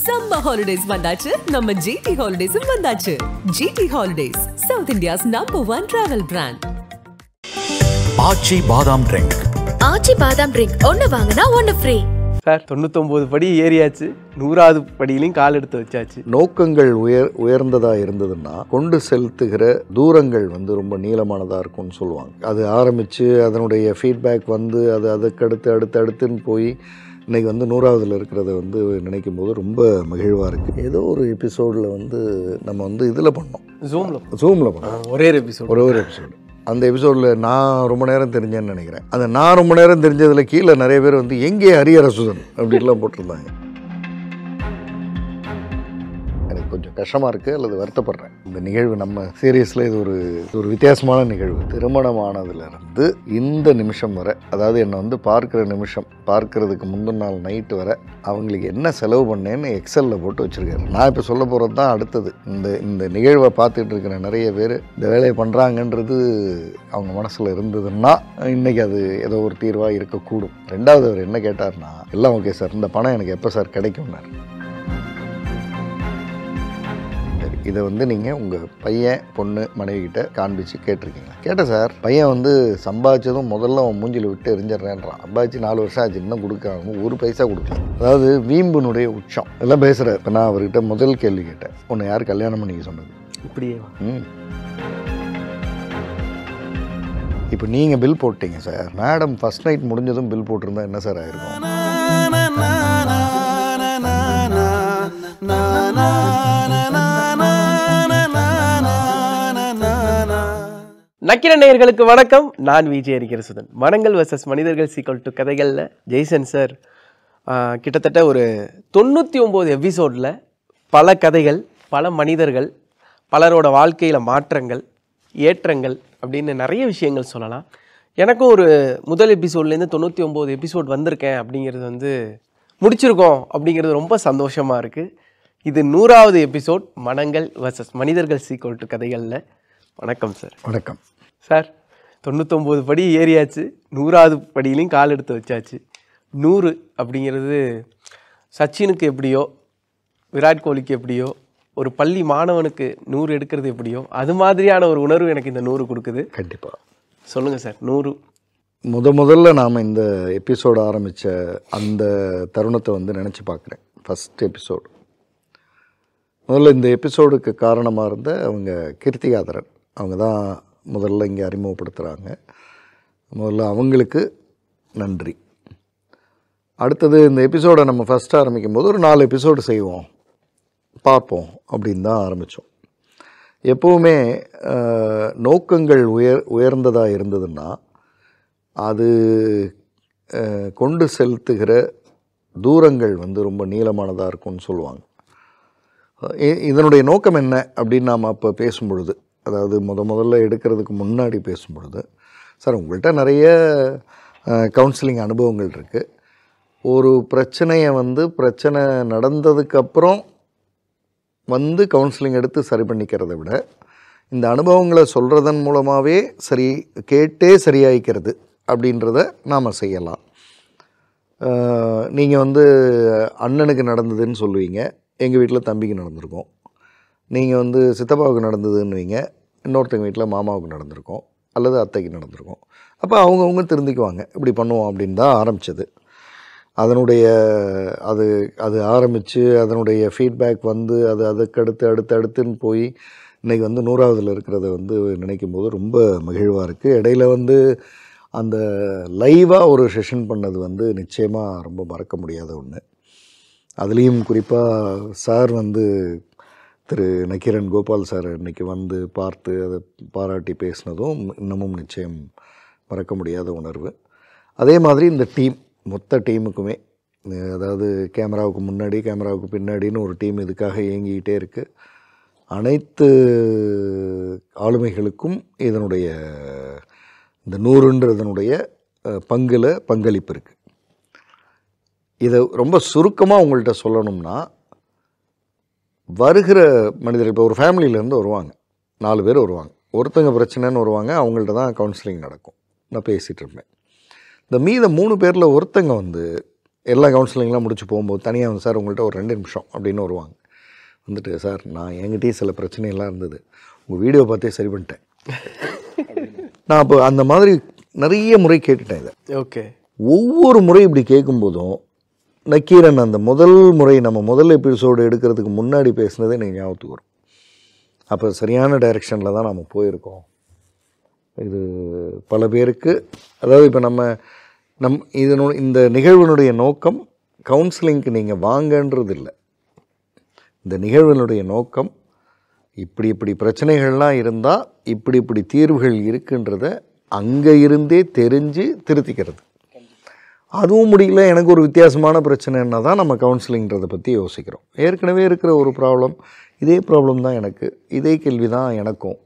Summer holidays வந்தாச்சு, நம்ம GT Holidays வந்தாச்சு. GT Holidays, South India's #1 travel brand. ஆச்சி பாதாம் ட்ரிங்க். ஆச்சி பாதாம் ட்ரிங்க் ஒன்னு வாங்கினா ஒன்னு ஃப்ரீ. சார் 99 படி ஏறியாச்சு, 100வது படியிலையும் கால் எடுத்து வச்சாச்சு. நோக்கங்கள் உயர்ந்ததாக இருந்ததுன்னா கொண்டு செலுத்துகிற தூரங்கள் ரொம்ப நீளமானதாக இருக்கும்னு சொல்லுவாங்க. அது ஆரம்பித்து அதனுடைய ஃபீட்பேக் அது அடுத்துன்னு போய் இன்றைக்கி 100வதுல இருக்கிறத நினைக்கும் போது ரொம்ப மகிழ்வாக இருக்குது. ஏதோ ஒரு எபிசோடில் நம்ம இதில் பண்ணோம், ஜூமில் பண்ணோம், ஒரே எபிசோடு. அந்த எபிசோடில் நான் ரொம்ப நேரம் தெரிஞ்சேன்னு நினைக்கிறேன். அந்த நான் ரொம்ப நேரம் தெரிஞ்சதில் கீழே நிறைய பேர் எங்கே ஹரிஹரசுதன் அப்படின்லாம் போட்டிருந்தாங்க. எனக்கு கொஞ்சம் கஷ்டமாக இருக்குது அல்லது வருத்தப்படுறேன். இந்த நிகழ்வு நம்ம சீரியஸில் இது ஒரு வித்தியாசமான நிகழ்வு. திருமணமானதுலேருந்து இந்த நிமிஷம் வரை, அதாவது என்னை பார்க்குற நிமிஷம், பார்க்குறதுக்கு முந்தின நாள் நைட்டு வரை அவங்களுக்கு என்ன செலவு பண்ணேன்னு எக்ஸலில் போட்டு வச்சுருக்காரு. நான் இப்போ சொல்ல போகிறது தான் அடுத்தது. இந்த நிகழ்வை பார்த்துட்டு இருக்கிற நிறைய பேர் இந்த வேலையை பண்ணுறாங்கன்றது அவங்க மனசில் இருந்ததுன்னா இன்றைக்கி அது ஏதோ ஒரு தீர்வாக இருக்கக்கூடும். ரெண்டாவது அவர் என்ன கேட்டார்னா, எல்லாம் ஓகே சார், இந்த பணம் எனக்கு எப்போ சார் கிடைக்கும்னார். இதை நீங்கள் உங்கள் பையன் பொண்ணு மனைவிக்கிட்ட காண்பிச்சு கேட்டிருக்கீங்களா? கேட்டேன் சார். பையன் சம்பாதிச்சதும் முதல்ல அவன் மூஞ்சில் விட்டு எரிஞ்சிடறேன்றான். சம்பாதிச்சு 4 வருஷம் ஆச்சு, இன்னும் கொடுக்காம 1 பைசா கொடுக்கலாம். அதாவது வீம்புனுடைய உச்சம் எல்லாம் பேசுகிறார். இப்போ நான் அவர்கிட்ட முதல் கேள்வி கேட்டேன், உன்னை யார் கல்யாணம் பண்ணிக்க சொன்னது? இப்படியே இப்போ நீங்கள் பில் போட்டீங்க சார். மேடம் ஃபர்ஸ்ட் நைட் முடிஞ்சதும் பில் போட்டிருந்தா என்ன சார் ஆயிருக்கும்? நக்கிர நேயர்களுக்கு வணக்கம். நான் விஜய் ஹரிஹரசுதன். மனங்கள் வர்சஸ் மனிதர்கள் = கதைகளில் ஜெய்சன் சார் கிட்டத்தட்ட ஒரு 99 எபிசோடில் பல கதைகள், பல மனிதர்கள், பலரோட வாழ்க்கையில் மாற்றங்கள், ஏற்றங்கள் அப்படின்னு நிறைய விஷயங்கள் சொல்லலாம். எனக்கும் ஒரு முதல் எபிசோட்லேருந்து 99 எபிசோட் வந்திருக்கேன் அப்படிங்கிறது முடிச்சிருக்கோம் அப்படிங்கிறது ரொம்ப சந்தோஷமாக இருக்குது. இது 100வது எபிசோட் மனங்கள் வர்சஸ் மனிதர்கள் = கதைகளில். வணக்கம் சார். வணக்கம் சார். 99 படி ஏறியாச்சு, 100வது படியிலையும் கால் எடுத்து வச்சாச்சு. 100 அப்படிங்கிறது சச்சினுக்கு எப்படியோ, விராட் கோலிக்கு எப்படியோ, ஒரு பள்ளி மாணவனுக்கு 100 எடுக்கிறது எப்படியோ, அது மாதிரியான ஒரு உணர்வு எனக்கு இந்த 100 கொடுக்குது. கண்டிப்பாக சொல்லுங்கள் சார். 100 முதல்ல நாம் இந்த எபிசோடு ஆரம்பித்த அந்த தருணத்தை நினச்சி பார்க்குறேன். ஃபஸ்ட் எபிசோடு முதல்ல இந்த எபிசோடுக்கு காரணமாக இருந்த அவங்க கீர்த்திகாதரன், அவங்க தான் முதல்ல இங்கே அறிமுகப்படுத்துகிறாங்க. முதல்ல அவங்களுக்கு நன்றி. அடுத்தது இந்த எபிசோடை நம்ம ஃபஸ்ட்டு ஆரம்பிக்கும் போது ஒரு 4 எபிசோடு செய்வோம், பார்ப்போம் அப்படின்னு தான் ஆரம்பித்தோம். எப்போவுமே நோக்கங்கள் உயர்ந்ததாக இருந்ததுன்னா அது கொண்டு செலுத்துகிற தூரங்கள் ரொம்ப நீளமானதாக இருக்கும்னு சொல்லுவாங்க. இதனுடைய நோக்கம் என்ன அப்படின்னு நாம் அப்போ பேசும்பொழுது, அதாவது முதல்ல எடுக்கிறதுக்கு முன்னாடி பேசும்பொழுது, சார் உங்கள்கிட்ட நிறைய கவுன்சிலிங் அனுபவங்கள் இருக்குது. ஒரு பிரச்சனையை பிரச்சனை நடந்ததுக்கப்புறம் கவுன்சிலிங் எடுத்து சரி பண்ணிக்கிறத விட இந்த அனுபவங்களை சொல்கிறதன் மூலமாகவே கேட்டே சரியாயிக்கிறது அப்படின்றத நாம் செய்யலாம். நீங்கள் அண்ணனுக்கு நடந்ததுன்னு சொல்லுவீங்க, எங்கள் வீட்டில் தம்பிக்கு நடந்திருக்கோம். நீங்கள் சித்தப்பாவுக்கு நடந்ததுன்னுவீங்க, இன்னொருத்தங்க வீட்டில் மாமாவுக்கு நடந்திருக்கோம், அல்லது அத்தைக்கு நடந்திருக்கோம். அப்போ அவங்கவுங்க திருந்திக்குவாங்க. இப்படி பண்ணுவோம் அப்படின்னு தான் ஆரம்பித்தது. அதனுடைய அது ஆரம்பித்து அதனுடைய ஃபீட்பேக் அது அடுத்துன்னு போய் இன்றைக்கி 100வதுல இருக்கிறத நினைக்கும் போது ரொம்ப மகிழ்வாக இருக்குது. இடையில் அந்த லைவாக ஒரு செஷன் பண்ணது நிச்சயமாக ரொம்ப மறக்க முடியாத ஒன்று. அதுலேயும் குறிப்பாக சார் திரு நக்கீரன் கோபால் சார் இன்றைக்கி பார்த்து அதை பாராட்டி பேசினதும் இன்னமும் நிச்சயம் மறக்க முடியாத உணர்வு. அதே மாதிரி இந்த மொத்த டீமுக்குமே, அதாவது கேமராவுக்கு முன்னாடி கேமராவுக்கு பின்னாடின்னு ஒரு டீம் இதுக்காக இயங்கிக்கிட்டே இருக்குது. அனைத்து ஆளுமைகளுக்கும் இதனுடைய இந்த 100ன்றதனுடைய பங்களிப்பு இருக்குது. இதை ரொம்ப சுருக்கமாக உங்கள்கிட்ட சொல்லணும்னா, வருகிற மனிதர்கள் இப்போ ஒரு ஃபேமிலியிலேருந்து வருவாங்க, 4 பேர் வருவாங்க. ஒருத்தங்க பிரச்சனைன்னு வருவாங்க, அவங்கள்ட்ட தான் கவுன்சிலிங் நடக்கும். நான் பேசிகிட்டு இருப்பேன். இந்த மீத 3 பேரில் ஒருத்தங்க எல்லா கவுன்சிலிங்லாம் முடிச்சு போகும்போது தனியாக வந்து சார் உங்கள்கிட்ட ஒரு 2 நிமிஷம் அப்படின்னு வருவாங்க. வந்துட்டு சார் நான் என்கிட்டயே சில பிரச்சனையெல்லாம் இருந்தது, உங்கள் வீடியோ பார்த்தே சரி பண்ணிட்டேன். நான் அப்போ அந்த மாதிரி நிறைய முறை கேட்டுட்டேன் இதை. ஓகே. ஒவ்வொரு முறை இப்படி கேட்கும்போதும் நக்கீரன் அந்த முதல் முறை நம்ம முதல் எபிசோடு எடுக்கிறதுக்கு முன்னாடி பேசுனது எனக்கு ஞாபகத்துக்கு வரும். அப்போ சரியான டைரெக்ஷனில் தான் நம்ம போயிருக்கோம். இது பல பேருக்கு, அதாவது இப்போ இந்த நிகழ்வினுடைய நோக்கம் கவுன்சிலிங்க்கு நீங்கள் வாங்கன்றது இல்லை. இந்த நிகழ்வினுடைய நோக்கம் இப்படி பிரச்சனைகள்லாம் இருந்தால் இப்படி தீர்வுகள் இருக்குன்றத அங்கே இருந்தே தெரிஞ்சு திருத்திக்கிறது. அதுவும் முடியல, எனக்கு ஒரு வித்தியாசமான பிரச்சனைன்னா தான் நம்ம கவுன்சிலிங்கிறத பற்றி யோசிக்கிறோம். ஏற்கனவே இருக்கிற ஒரு ப்ராப்ளம், இதே ப்ராப்ளம் தான் எனக்கு, இதே கேள்வி தான் எனக்கும்,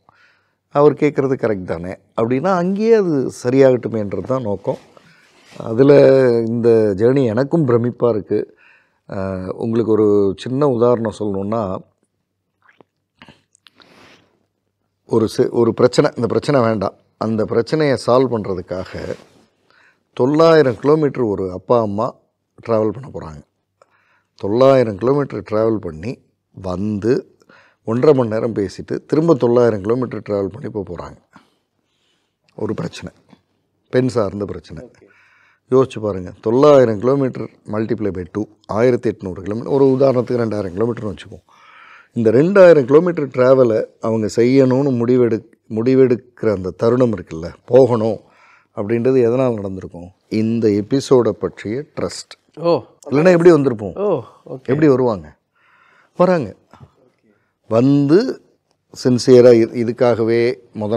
அவர் கேட்குறது கரெக்ட் தானே அப்படின்னா அங்கேயே அது சரியாகட்டுமேன்றது தான் நோக்கம். அதில் இந்த ஜேர்னி எனக்கும் பிரமிப்பாக இருக்குது. உங்களுக்கு ஒரு சின்ன உதாரணம் சொல்லணுன்னா, ஒரு பிரச்சனை, இந்த பிரச்சனை வேண்டாம், அந்த பிரச்சனையை சால்வ் பண்ணுறதுக்காக 900 கிலோமீட்டர் ஒரு அப்பா அம்மா ட்ராவல் பண்ண போகிறாங்க. 900 கிலோமீட்டர் ட்ராவல் பண்ணி வந்து 1.5 மணி நேரம் பேசிட்டு திரும்ப 900 கிலோமீட்டர் ட்ராவல் பண்ணி போகிறாங்க. ஒரு பிரச்சனை, பெண் சார்ந்த பிரச்சனை. யோசிச்சு பாருங்கள், 900 கிலோமீட்டர் மல்டிப்ளை பை 2, 1800 கிலோமீட்டர். ஒரு உதாரணத்துக்கு 2000 கிலோமீட்டர்னு வச்சுப்போம். இந்த 2000 கிலோமீட்டர் ட்ராவலை அவங்க செய்யணும்னு முடிவெடுக்கிற அந்த தருணம் இருக்குல்ல, போகணும் அப்படின்றது எதனால் நடந்திருக்கும்? இந்த எபிசோடை பற்றிய ட்ரஸ்ட். இல்லைன்னா எப்படி வந்திருப்போம்? எப்படி வருவாங்க? வராங்க, வந்து சின்சியராக இதுக்காகவே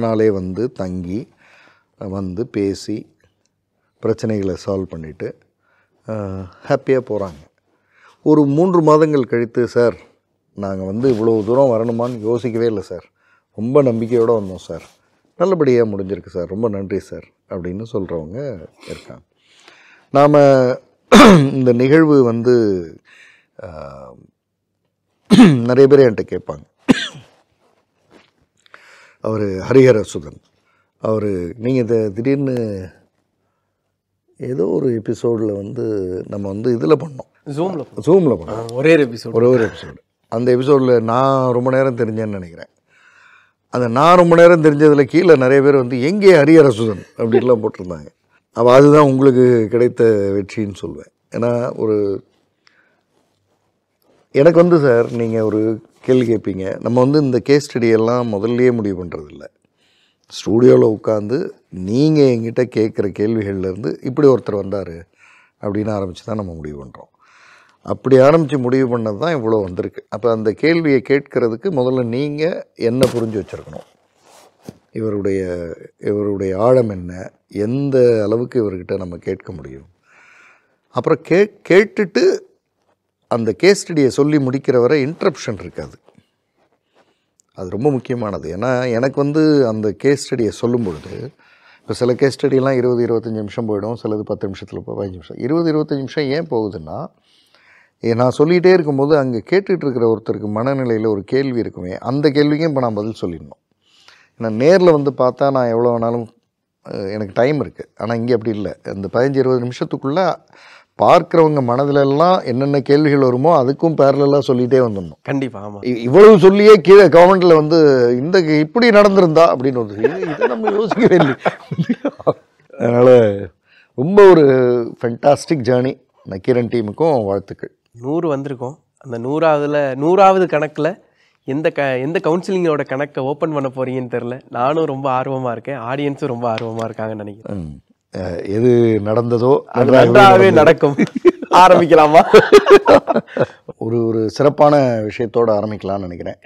நாளே வந்து தங்கி வந்து பேசி பிரச்சனைகளை சால்வ் பண்ணிவிட்டு ஹாப்பியாக போகிறாங்க. ஒரு 3 மாதங்கள் கழித்து, சார் நாங்கள் வந்து இவ்வளோ தூரம் வரணுமான்னு யோசிக்கவே இல்லை சார், ரொம்ப நம்பிக்கையோடு வந்தோம் சார், நல்லபடியாக முடிஞ்சிருக்கு சார், ரொம்ப நன்றி சார் அப்படின்னு சொல்கிறவங்க இருக்காங்க. நாம் இந்த நிகழ்வு வந்து நிறைய பேர் என்கிட்ட கேட்பாங்க. அவர் ஹரிஹர சுதன், அவர் நீங்கள் திடீர்னு ஏதோ ஒரு எபிசோடில் வந்து நம்ம வந்து இதில் பண்ணோம், ஜூமில் பண்ணோம், ஒரே எபிசோடு. அந்த எபிசோடில் நான் ரொம்ப நேரம் தெரிஞ்சேன்னு நினைக்கிறேன். அந்த நான் ரொம்ப நேரம் தெரிஞ்சதில் கீழே நிறைய பேர் வந்து எங்கே ஹரிஹர சுதன் அப்படின்லாம் போட்டிருந்தாங்க. அப்போ அதுதான் உங்களுக்கு கிடைத்த வெற்றின்னு சொல்லுவேன். ஏன்னா எனக்கு வந்து சார், நீங்கள் ஒரு கேள்வி கேட்பீங்க, நம்ம வந்து இந்த கேஸ் ஸ்டடியெல்லாம் முதல்லையே முடிவு பண்ணுறதில்ல. ஸ்டூடியோவில் உட்காந்து நீங்கள் எங்கிட்ட கேட்குற கேள்விகள்லேருந்து இப்படி ஒருத்தர் வந்தார் அப்படின்னு ஆரம்பித்து தான் நம்ம முடிவு பண்ணுறோம். அப்படி ஆரம்பித்து முடிவு பண்ணது தான் இவ்வளோ வந்திருக்கு. அப்போ அந்த கேள்வியை கேட்கறதுக்கு முதல்ல நீங்கள் என்ன புரிஞ்சு வச்சுருக்கணும், இவருடைய ஆழம் என்ன, எந்த அளவுக்கு இவர்கிட்ட நம்ம கேட்க முடியும். அப்புறம் கேட்டுட்டு அந்த கேஸ் ஸ்டடியை சொல்லி முடிக்கிற வரை இன்ட்ரப்ஷன் இருக்காது. அது ரொம்ப முக்கியமானது. ஏன்னா எனக்கு வந்து அந்த கேஸ் ஸ்டடியை சொல்லும் பொழுது, இப்போ சில கேஸ் ஸ்டடியெல்லாம் 20-25 நிமிஷம் போயிடும், சிலது 10 நிமிஷத்தில் 15 நிமிஷம். 20-25 நிமிஷம் ஏன் போகுதுன்னா, நான் சொல்லிகிட்டே இருக்கும்போது அங்கே கேட்டுட்டு இருக்கிற ஒருத்தருக்கு மனநிலையில் ஒரு கேள்வி இருக்குமே, அந்த கேள்விக்கும் இப்போ நான் பதில் சொல்லிடணும். ஏன்னா நேரில் வந்து பார்த்தா நான் எவ்வளோ வேணாலும் எனக்கு டைம் இருக்குது. ஆனால் இங்கே அப்படி இல்லை. இந்த 15-20 நிமிஷத்துக்குள்ளே பார்க்குறவங்க மனதிலெல்லாம் என்னென்ன கேள்விகள் வருமோ அதுக்கும் பேரலாக சொல்லிகிட்டே வந்துடணும். கண்டிப்பாக. ஆமாம். இவ்வளவு சொல்லியே கீழே கமெண்ட்டில் வந்து இப்படி நடந்திருந்தா அப்படின்னு வந்து இதை நம்ம யோசிக்கவே இல்லை. அதனால் ரொம்ப ஒரு ஃபென்டாஸ்டிக் ஜேர்னி. நக்கீரன் டீமுக்கும் வாழ்த்துக்கள். 100 வந்திருக்கோம். அந்த 100வது கணக்கில் எந்த கவுன்சிலிங்கோட கணக்கை ஓப்பன் பண்ண போகிறீங்கன்னு தெரில. நானும் ரொம்ப ஆர்வமாக இருக்கேன், ஆடியன்ஸும் ரொம்ப ஆர்வமாக இருக்காங்கன்னு நினைக்கிறேன். எது நடந்ததோ அது நன்றாகவே நடக்கும். ஆரம்பிக்கலாமா? ஒரு சிறப்பான விஷயத்தோடு ஆரம்பிக்கலாம்னு நினைக்கிறேன்.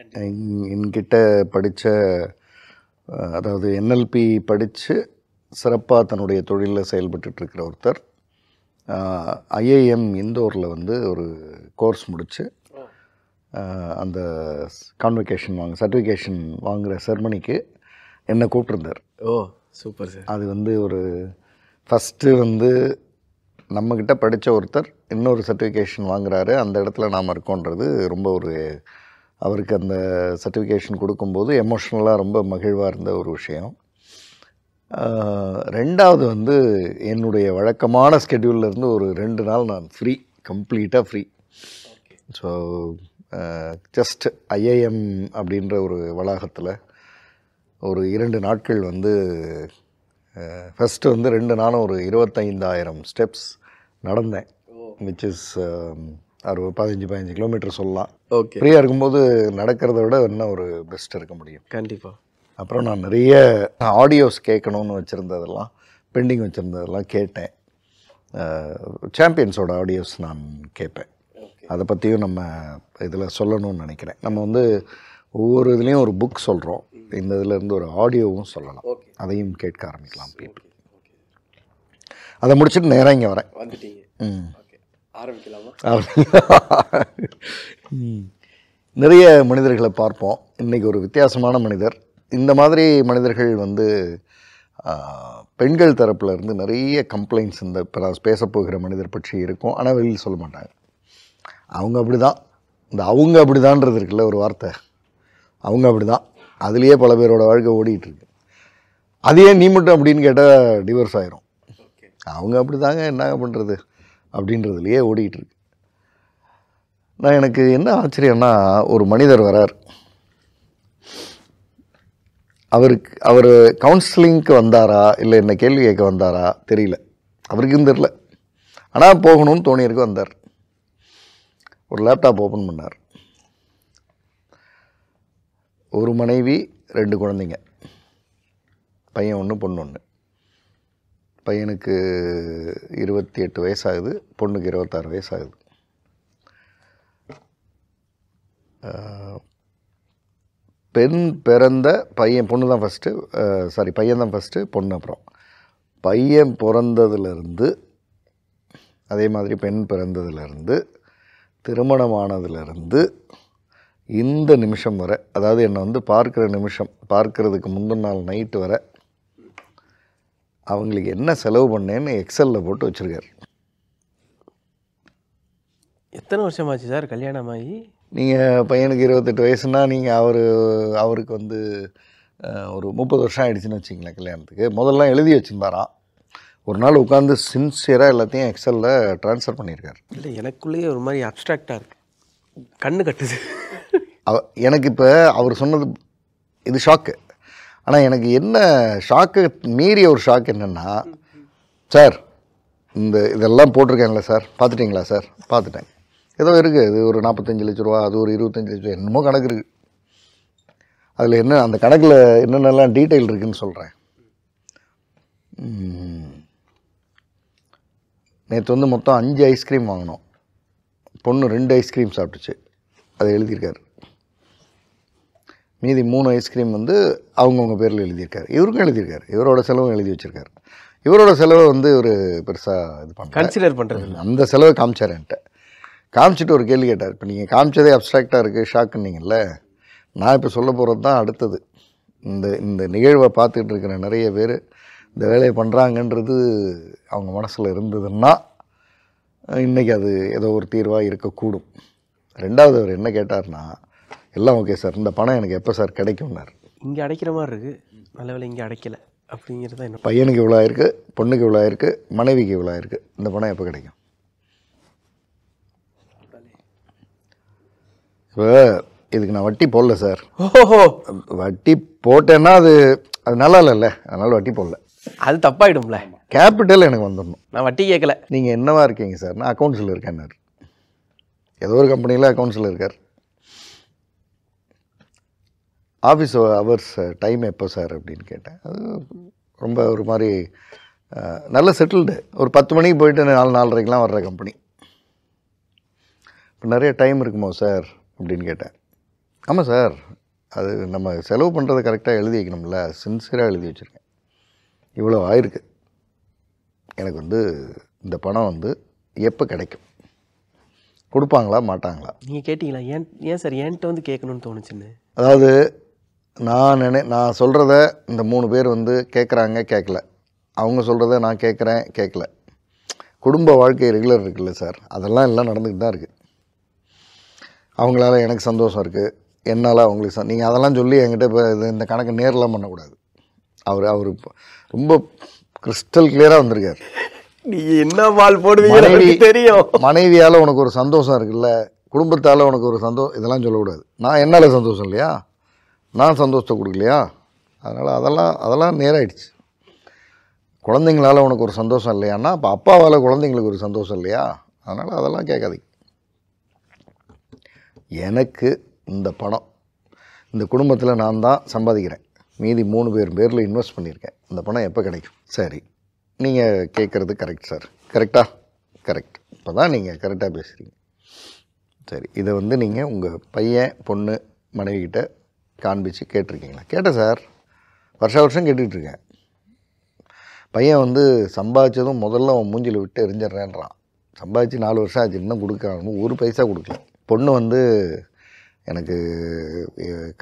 என்கிட்ட படித்த, அதாவது NLP படித்து சிறப்பாக தன்னுடைய தொழிலில் செயல்பட்டுருக்கிற ஒருத்தர் IIM இந்தோரில் வந்து ஒரு கோர்ஸ் முடித்து அந்த சர்டிஃபிகேஷன் வாங்குகிற செர்மனிக்கு என்னை கூப்பிட்டுருந்தார். Super sir. அது வந்து ஒரு ஃபஸ்ட்டு வந்து நம்மக்கிட்ட படித்த ஒருத்தர் இன்னொரு சர்டிஃபிகேஷன் வாங்குகிறாரு, அந்த இடத்துல நாம் இருக்கோன்றது ரொம்ப அவருக்கு அந்த சர்டிஃபிகேஷன் கொடுக்கும்போது எமோஷ்னலாக ரொம்ப மகிழ்வாக இருந்த ஒரு விஷயம். ரெண்டாவது வந்து என்னுடைய வழக்கமான ஸ்கெட்யூல்லேருந்து ஒரு 2 நாள் நான் ஃப்ரீ, கம்ப்ளீட்டாக ஃப்ரீ. ஸோ ஜஸ்ட் ஐஐஎம் அப்படின்ற ஒரு வளாகத்தில் ஒரு 2 நாட்கள் வந்து ஃபஸ்ட்டு வந்து 2 நாளும் ஒரு 25,000 ஸ்டெப்ஸ் நடந்தேன். விச் இஸ் ஒரு 15 கிலோமீட்டர் சொல்லலாம். ஓகே. ஃப்ரீயாக இருக்கும்போது நடக்கிறத விட என்ன ஒரு பெஸ்ட் இருக்க முடியும். கண்டிப்பாக. அப்புறம் நான் நிறைய ஆடியோஸ் கேட்கணுன்னு வச்சுருந்ததெல்லாம், பெண்டிங் வச்சுருந்ததெல்லாம் கேட்டேன். சாம்பியன்ஸோட ஆடியோஸ் நான் கேட்பேன். அதை பற்றியும் நம்ம இதில் சொல்லணும்னு நினைக்கிறேன். நம்ம வந்து ஒவ்வொரு இதுலேயும் ஒரு புக் சொல்கிறோம், இந்த இதுலேருந்து ஒரு ஆடியோவும் சொல்லலாம். அதையும் கேட்க ஆரம்பிக்கலாம் பீப்புள். அதை முடிச்சுட்டு நேராக இங்கே வரேன். வந்துட்டீங்க. ஆரம்பிக்கலாமா? நிறைய மனிதர்களை பார்ப்போம். இன்றைக்கி ஒரு வித்தியாசமான மனிதர். இந்த மாதிரி மனிதர்கள் வந்து பெண்கள் தரப்பில் இருந்து நிறைய கம்ப்ளைண்ட்ஸ் இந்த இப்போ நான் பேசப்போகிற மனிதர் பற்றி இருக்கும். ஆனால் வெளியில் சொல்ல மாட்டாங்க. அவங்க அப்படி தான், இந்த அவங்க அப்படி தான்றது இருக்குல்ல ஒரு வார்த்தை, அவங்க அப்படி தான். அதுலேயே பல பேரோட வாழ்க்கை ஓடிட்டுருக்கு. அதையே நீ மட்டும் அப்படின்னு கேட்டால் டிவோர்ஸ் ஆயிரும். அவங்க அப்படி தாங்க என்ன பண்ணுறது அப்படின்றதுலையே ஓடிட்டுருக்கு. நான் எனக்கு என்ன ஆச்சரியம்னா, ஒரு மனிதர் வரார், அவர் கவுன்சிலிங்க்கு வந்தாரா இல்லை என்ன கேள்வி கேட்க வந்தாரா தெரியல, அவருக்கும் தெரியல. ஆனால் போகணும்னு தோணியிருக்கு வந்தார். ஒரு லேப்டாப் ஓப்பன் பண்ணார். ஒரு மனைவி, 2 குழந்தைங்க, பையன் 1 பொண்ணு 1. பையனுக்கு 28 வயசாகுது, பொண்ணுக்கு 26 வயசாகுது. பெண் பிறந்த பையன், பொண்ணு தான் ஃபஸ்ட்டு, பையன் தான் ஃபஸ்ட்டு, பொண்ணு அப்புறம். பையன் பிறந்ததுலேருந்து, அதே மாதிரி பெண் பிறந்ததுலேருந்து, திருமணமானதுலேருந்து இந்த நிமிஷம் வரை, அதாவது என்னை வந்து பார்க்குற நிமிஷம், பார்க்குறதுக்கு முந்தின நாள் நைட்டு வரை அவங்களுக்கு என்ன செலவு பண்ணேன்னு எக்ஸலில் போட்டு வச்சுருக்காரு. எத்தனை வருஷமாச்சு சார் கல்யாணம் ஆகி? நீங்கள் பையனுக்கு 28 வயசுனா நீங்கள் அவருக்கு வந்து ஒரு 30 வருஷம் ஆகிடுச்சின்னு வச்சிங்களேன் கல்யாணத்துக்கு. முதல்லாம் எழுதி வச்சுருந்தாராம். ஒரு நாள் உட்காந்து சின்சியராக எல்லாத்தையும் எக்ஸலில் ட்ரான்ஸ்ஃபர் பண்ணியிருக்காரு. இல்லை, எனக்குள்ளேயே ஒரு மாதிரி அப்ட்ராக்டாக இருக்குது, கண்ணு கட்டுது. எனக்கு இப்போ அவர் சொன்னது இது ஷாக்கு. ஆனால் எனக்கு என்ன ஷாக்கு மீறிய ஒரு ஷாக் என்னென்னா, சார் இதெல்லாம் போட்டிருக்கேன்ல சார், பார்த்துட்டிங்களா சார்? பார்த்துட்டேன். ஏதோ இருக்குது, இது ஒரு 45 லட்ச ரூபா, அது ஒரு 25 லட்ச ரூபா, என்னமோ கணக்கு இருக்குது. அதில் என்ன அந்த கணக்கில் என்னென்னலாம் டீட்டெயில் இருக்குதுன்னு சொல்கிறேன். நேற்று வந்து மொத்தம் 5 ஐஸ்கிரீம் வாங்கினோம். பொண்ணு 2 ஐஸ்கிரீம் சாப்பிட்டுச்சு, அதை எழுதியிருக்காரு. மீதி 3 ஐஸ்கிரீம் வந்து அவங்கவுங்க பேரில் எழுதியிருக்காரு. இவருக்கும் எழுதியிருக்காரு, இவரோட செலவும் எழுதி வச்சுருக்காரு. இவரோட செலவை வந்து ஒரு பெருசாக இது பண்ண கன்சிடர் பண்ணுறது. அந்த செலவை காமிச்சார் என்கிட்ட. காமிச்சிட்டு ஒரு கேள்வி கேட்டார். இப்போ நீங்கள் காமிச்சதே அப்ட்ராக்டாக இருக்குது, ஷாக்குன்னீங்கல்ல, நான் இப்போ சொல்ல போகிறது தான் அடுத்தது. இந்த நிகழ்வை பார்த்துக்கிட்டு இருக்கிற நிறைய பேர் இந்த வேலையை பண்ணுறாங்கன்றது அவங்க மனசில் இருந்ததுன்னா இன்றைக்கி அது ஏதோ ஒரு தீர்வாக இருக்கக்கூடும். ரெண்டாவது அவர் என்ன கேட்டார்னா, எல்லாம் ஓகே சார், இந்த பணம் எனக்கு எப்போ சார் கிடைக்கும்னார். இங்கே அடைக்கிற மாதிரி இருக்குது, நல்ல வேலை இங்கே அடைக்கலை அப்படிங்கிறது தான். என்ன பையனுக்கு இவ்வளோ ஆயிருக்கு, பொண்ணுக்கு இவ்வளோ ஆயிருக்கு, மனைவிக்கு இவ்வளோ ஆயிருக்கு, இந்த பணம் எப்போ கிடைக்கும்? இப்போ இதுக்கு நான் வட்டி போடல சார். ஓஹோ, வட்டி போட்டேன்னா அது நல்லா இல்லைல்ல, அதனால் வட்டி போடல. அது தப்பாயிடும்ல. கேபிட்டல் எனக்கு வந்துடணும். நான் வட்டி கேட்கல. நீங்கள் என்னவா இருக்கீங்க சார்? நான் அக்கௌண்ட்ஸில் இருக்கேன்னாரு. ஏதோ ஒரு கம்பெனியில் அக்கௌண்ட்ஸில் இருக்கார். ஆஃபீஸ் ஹவர்ஸ் டைம் எப்போ சார் அப்படின்னு கேட்டேன். அது ரொம்ப ஒரு மாதிரி நல்ல செட்டில்டு. ஒரு 10 மணிக்கு போயிட்டு 4:30க்கெலாம் வர்ற கம்பெனி. இப்போ நிறைய டைம் இருக்குமோ சார் அப்படின்னு கேட்டேன். ஆமாம் சார், அது நம்ம செலவு பண்ணுறதை கரெக்டாக எழுதி வைக்கணும்ல, சின்சியராக எழுதி வச்சுருக்கேன். இவ்வளோ ஆயிருக்கு, எனக்கு வந்து இந்த பணம் வந்து எப்போ கிடைக்கும், கொடுப்பாங்களா மாட்டாங்களா? நீங்கள் கேட்டிங்களா? ஏன் சார் என்கிட்ட வந்து கேட்கணும்னு தோணுச்சுன்னு? அதாவது நான் சொல்கிறத இந்த 3 பேர் வந்து கேட்குறாங்க, கேட்கல. அவங்க சொல்கிறத நான் கேட்குறேன், கேட்கல. குடும்ப வாழ்க்கை ரெகுலர் இருக்குல்ல சார், அதெல்லாம் எல்லாம் நடந்துக்கிட்டு தான் இருக்குது. அவங்களால எனக்கு சந்தோஷம் இருக்குது, என்னால் அவங்களுக்கு நீங்கள் அதெல்லாம் சொல்லி என்கிட்ட இப்போ இந்த கணக்கு நேரெலாம் பண்ணக்கூடாது. அவர் ரொம்ப கிறிஸ்டல் கிளியராக வந்திருக்கார். நீ என்ன வால் போடுவீங்க தெரியும். மனைவியால் உனக்கு ஒரு சந்தோஷம் இருக்குல்ல, குடும்பத்தால் உனக்கு ஒரு சந்தோஷம், இதெல்லாம் சொல்லக்கூடாது. நான் என்னால் சந்தோஷம் இல்லையா, நான் சந்தோஷத்தை கொடுக்கலையா, அதனால் அதெல்லாம் நேராகிடுச்சு. குழந்தைங்களால் உனக்கு ஒரு சந்தோஷம் இல்லையான்னா அப்போ அப்பாவால் குழந்தைங்களுக்கு ஒரு சந்தோஷம் இல்லையா, அதனால் அதெல்லாம் கேட்காதீங்க. எனக்கு இந்த பணம் இந்த குடும்பத்தில் நான் தான் சம்பாதிக்கிறேன், மீதி 3 பேர் பேரில் இன்வெஸ்ட் பண்ணியிருக்கேன். இந்த பணம் எப்போ கிடைக்கும்? சரி, நீங்கள் கேட்குறது கரெக்ட் சார். கரெக்டாக? கரெக்ட். இப்போ தான் நீங்கள் கரெக்டாக பேசுகிறீங்க. சரி, இதை நீங்கள் உங்கள் பையன் பொண்ணு மனைவிக்கிட்ட காண்பிச்சு கேட்டிருக்கீங்களா? கேட்டேன் சார், வருஷம் கேட்டுட்ருக்கேன். பையன் சம்பாதிச்சதும் முதல்ல அவன் மூஞ்சில் விட்டு எரிஞ்சிட்றேன்றான். சம்பாதிச்சு 4 வருஷம் ஆச்சு, இன்னும் கொடுக்குறாங்க, 1 பைசா கொடுக்கல. பொண்ணு எனக்கு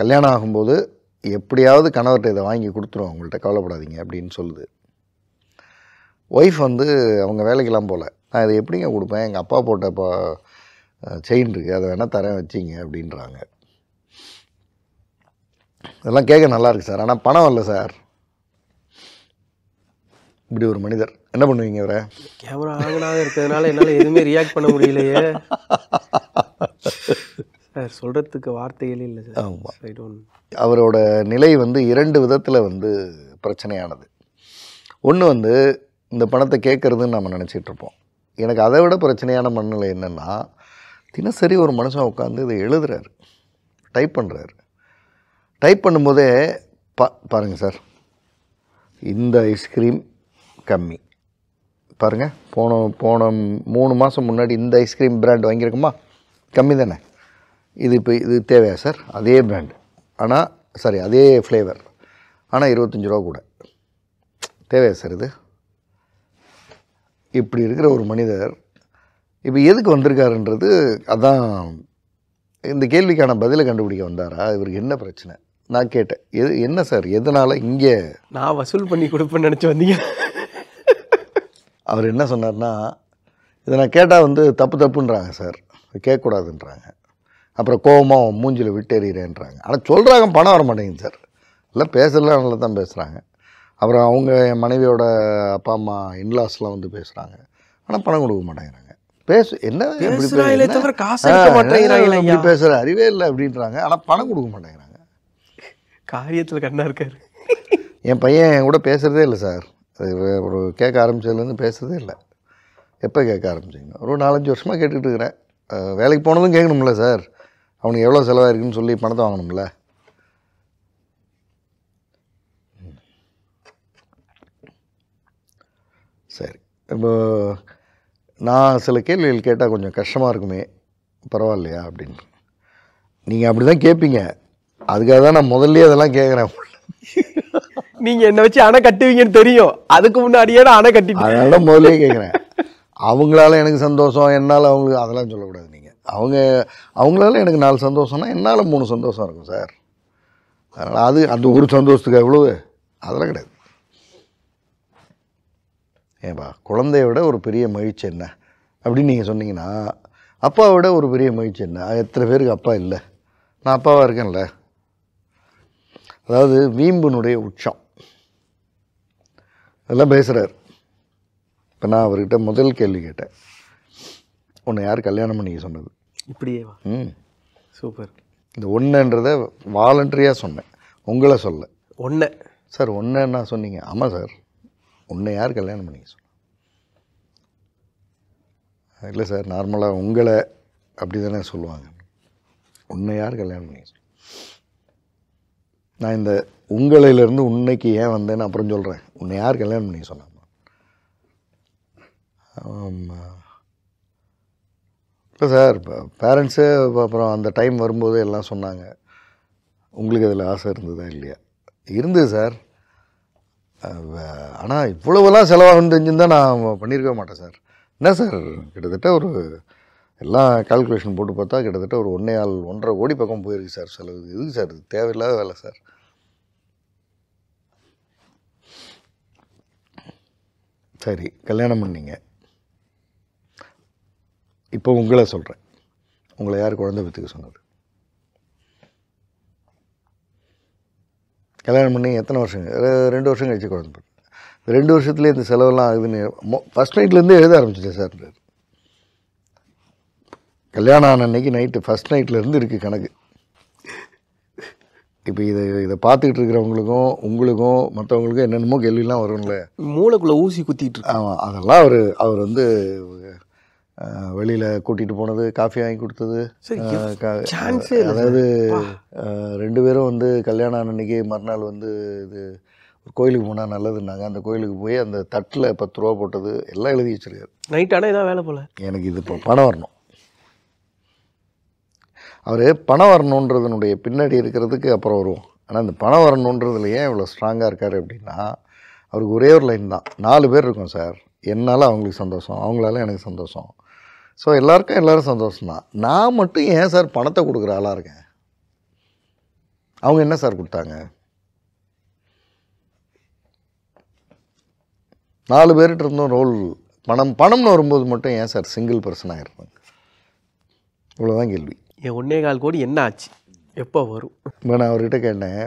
கல்யாணம் ஆகும்போது எப்படியாவது கணவர்கிட்ட இதை வாங்கி கொடுத்துருவோம், அவங்கள்ட்ட கவலைப்படாதீங்க அப்படின்னு சொல்லுது. ஒய்ஃப் அவங்க வேலைக்கெல்லாம் போகல. நான் இதை எப்படிங்க கொடுப்பேன், எங்கள் அப்பா போட்ட செயின் இருக்குது, அதை வேணால் தரேன் வச்சிங்க அப்படின்றாங்க. இதெல்லாம் கேட்க நல்லாயிருக்கு சார், ஆனால் பணம் இல்லை சார். இப்படி ஒரு மனிதர் என்ன பண்ணுவீங்க? அவரை கேமரா ஆகனாக இருக்கிறதுனால என்னால் எதுவுமே ரியாக்ட் பண்ண முடியலையே சார். சொல்கிறதுக்கு வார்த்தைகளே இல்லை சார். ஆமாம், அவரோட நிலை 2 விதத்தில் பிரச்சனையானது. ஒன்று இந்த பணத்தை கேட்குறதுன்னு நம்ம நினச்சிட்டு இருப்போம். எனக்கு அதை விட பிரச்சனையான மனநிலை என்னென்னா, தினசரி ஒரு மனுஷன் உட்காந்து இதை எழுதுறாரு, டைப் பண்ணுறாரு. டைப் பண்ணும்போதே பாருங்கள் சார், இந்த ஐஸ்கிரீம் கம்மி பாருங்கள், போன 3 மாதம் முன்னாடி இந்த ஐஸ்கிரீம் பிராண்ட் வாங்கியிருக்குமா, கம்மி தானே, இது தேவையா சார், அதே பிராண்டு ஆனால் சாரி அதே ஃப்ளேவர் ஆனால் 25 ரூபா கூட, தேவையா சார் இது? இப்படி இருக்கிற ஒரு மனிதர் இப்போ எதுக்கு வந்திருக்காருன்றது, அதான் இந்த கேள்விக்கான பதிலை கண்டுபிடிக்க வந்தாரா? இவருக்கு என்ன பிரச்சனை நான் கேட்டேன். என்ன சார், எதனால் இங்கே நான் வசூல் பண்ணி கொடுப்பேன்னு நினச்சி வந்தீங்க? அவர் என்ன சொன்னார்னா, இதை நான் கேட்டால் தப்புன்றாங்க சார், கேட்கக்கூடாதுன்றாங்க. அப்புறம் கோபமாக மூஞ்சில் விட்டு எறிகிறேன்றாங்க. ஆனால் சொல்கிறாங்க பணம் வர மாட்டேங்குது சார். எல்லாம் பேசுறதுலாம் நல்லா தான் பேசுகிறாங்க. அப்புறம் அவங்க என் மனைவியோட அப்பா அம்மா இன்லாஸ்லாம் பேசுகிறாங்க, ஆனால் பணம் கொடுக்க மாட்டேங்கிறாங்க. என்ன இப்படி பேசுகிற அறிவே இல்லை அப்படின்றாங்க, ஆனால் பணம் கொடுக்க மாட்டேங்கிறாங்க. காரியத்தில் கண்ணா இருக்காரு. என் பையன் என் கூட பேசுகிறதே இல்லை சார். ஒரு கேட்க ஆரம்பிச்சதுலேருந்து பேசுகிறதே இல்லை. எப்போ கேட்க ஆரம்பிச்சிங்க? ஒரு 4-5 வருஷமாக கேட்டுக்கிட்டு இருக்கிறேன். வேலைக்கு போனதும் கேட்கணும்ல சார், அவனுக்கு எவ்வளோ செலவாயிருக்குன்னு சொல்லி பணத்தை வாங்கணும்ல. சரி, இப்போ நான் சில கேள்விகள் கேட்டால் கொஞ்சம் கஷ்டமாக இருக்குமே, பரவாயில்லையா அப்படின்னு. நீங்கள் அப்படி தான் கேட்பீங்க, அதுக்காக தான் நான் முதல்ல அதெல்லாம் கேட்குறேன். நீங்கள் என்னை வச்சு அணை கட்டுவீங்கன்னு தெரியும், அதுக்கு முன்னாடியே நான் அணை கட்டி, அதனால முதல்ல கேட்குறேன். அவங்களால எனக்கு சந்தோஷம், என்னால் அவங்களுக்கு அதெல்லாம் சொல்லக்கூடாது. நீங்கள் அவங்களால எனக்கு 4 சந்தோஷம்னா என்னால் 3 சந்தோஷம் இருக்கும் சார். அதனால் அந்த ஒரு சந்தோஷத்துக்கு எவ்வளவு, அதெல்லாம் கிடையாது. ஏன்பா, குழந்தைய விட ஒரு பெரிய மகிழ்ச்சி என்ன அப்படின்னு நீங்கள் சொன்னீங்கன்னா, அப்பாவை விட ஒரு பெரிய மகிழ்ச்சி என்ன? எத்தனை பேருக்கு அப்பா இல்லை? நான் அப்பாவாக இருக்கேன்ல. அதாவது வீம்புனுடைய உச்சம் அதெல்லாம் பேசுகிறார். இப்போ நான் அவர்கிட்ட முதல் கேள்வி கேட்டேன், உன்னை யார் கல்யாணம் பண்ணிக்க சொன்னது? இப்படியேவா? சூப்பர். இந்த ஒன்றுன்றதை வாலண்டரியாக சொன்னேன், உங்களை சொல்ல. ஒன்று சார் ஒன்றுன்னா சொன்னீங்க. ஆமாம் சார், உன்னை யார் கல்யாணம் பண்ணிக்க சொன்ன? இல்லை சார், நார்மலாக உங்களை அப்படி தானே சொல்லுவாங்க. உன்னை யார் கல்யாணம் பண்ணிக்க சொன்ன? நான் இந்த உங்களிலிருந்து உன்னைக்கு ஏன் வந்தேன்னு அப்புறம் சொல்கிறேன். உன்னை யார் கல்யாணம் பண்ணிக்க சொன்னாங்க? இல்லை சார், இப்போ பேரண்ட்ஸு அப்புறம் அந்த டைம் வரும்போது எல்லாம் சொன்னாங்க. உங்களுக்கு அதில் ஆசை இருந்ததா இல்லையா? இருந்தது சார், ஆனால் இவ்வளோவெல்லாம் செலவாகுன்னு தெரிஞ்சுருந்தால் நான் பண்ணியிருக்கவே மாட்டேன் சார். என்ன சார், கிட்டத்தட்ட ஒரு எல்லாம் கால்குலேஷன் போட்டு பார்த்தா கிட்டத்தட்ட ஒரு 1.5 கோடி பக்கம் போயிருக்கு சார் செலவு. எதுக்கு சார், இது தேவையில்லாத வேலை சார். சரி, கல்யாணம் பண்ணிங்க. இப்போ உங்களை சொல்கிறேன், உங்களை யார் குழந்தை பெற்றுக்க சொன்னது? கல்யாணம் பண்ணி எத்தனை வருஷங்க? 2 வருஷம் கழிச்சு குழந்தை பிறகு. 2 வருஷத்துலேயே இந்த செலவெல்லாம் ஆகுதுன்னு ஃபஸ்ட் நைட்லேருந்தே எழுத ஆரம்பிச்சிட்டேன் சார். கல்யாணம் ஆன அன்னைக்கு நைட்டு ஃபஸ்ட் நைட்லேருந்து இருக்குது கணக்கு. இப்போ இதை பார்த்துக்கிட்டு இருக்கிறவங்களுக்கும் உங்களுக்கும் மற்றவங்களுக்கும் என்னென்னமோ கேள்விலாம் வரும்ல. மூளைக்குள்ளே ஊசி குத்திட்டு இருக்கு. ஆமாம், அதெல்லாம் அவர் வந்து வெளியில் கூட்டிகிட்டு போனது, காஃபி வாங்கி கொடுத்தது, அதாவது 2 பேரும் வந்து கல்யாணம் ஆன அன்றைக்கி மறுநாள் வந்து இது ஒரு கோயிலுக்கு போனால் நல்லதுன்னாங்க. அந்த கோயிலுக்கு போய் அந்த தட்டில் 10 ரூபா போட்டது எல்லாம் எழுதி வச்சுருக்காரு. நைட் ஆனால் இதான் வேலை போல். எனக்கு இது இப்போ பணம் வரணும். அவர் பணம் வரணுன்றதுனுடைய பின்னாடி இருக்கிறதுக்கு அப்புறம் வருவோம். ஆனால் இந்த பணம் வரணுன்றதுல ஏன் இவ்வளோ ஸ்ட்ராங்காக இருக்கார் அப்படின்னா, அவருக்கு ஒரே ஒரு லைன் தான். 4 பேர் இருக்கோம் சார், என்னால் அவங்களுக்கு சந்தோஷம், அவங்களால எனக்கு சந்தோஷம். ஸோ எல்லோரும் சந்தோஷம்தான். நான் மட்டும் ஏன் சார் பணத்தை கொடுக்குற ஆளாக இருக்கேன்? அவங்க என்ன சார் கொடுத்தாங்க? 4 பேர்கிட்ட இருந்தும் ரோல் பணம்னு வரும்போது மட்டும் ஏன் சார் சிங்கிள் பர்சனாக இருப்பேன்? இவ்வளோதான் கேள்வி. என் 1.25 கோடி என்ன ஆச்சு, எப்போ வரும்? இப்போ நான் அவர்கிட்ட கேட்டேன்,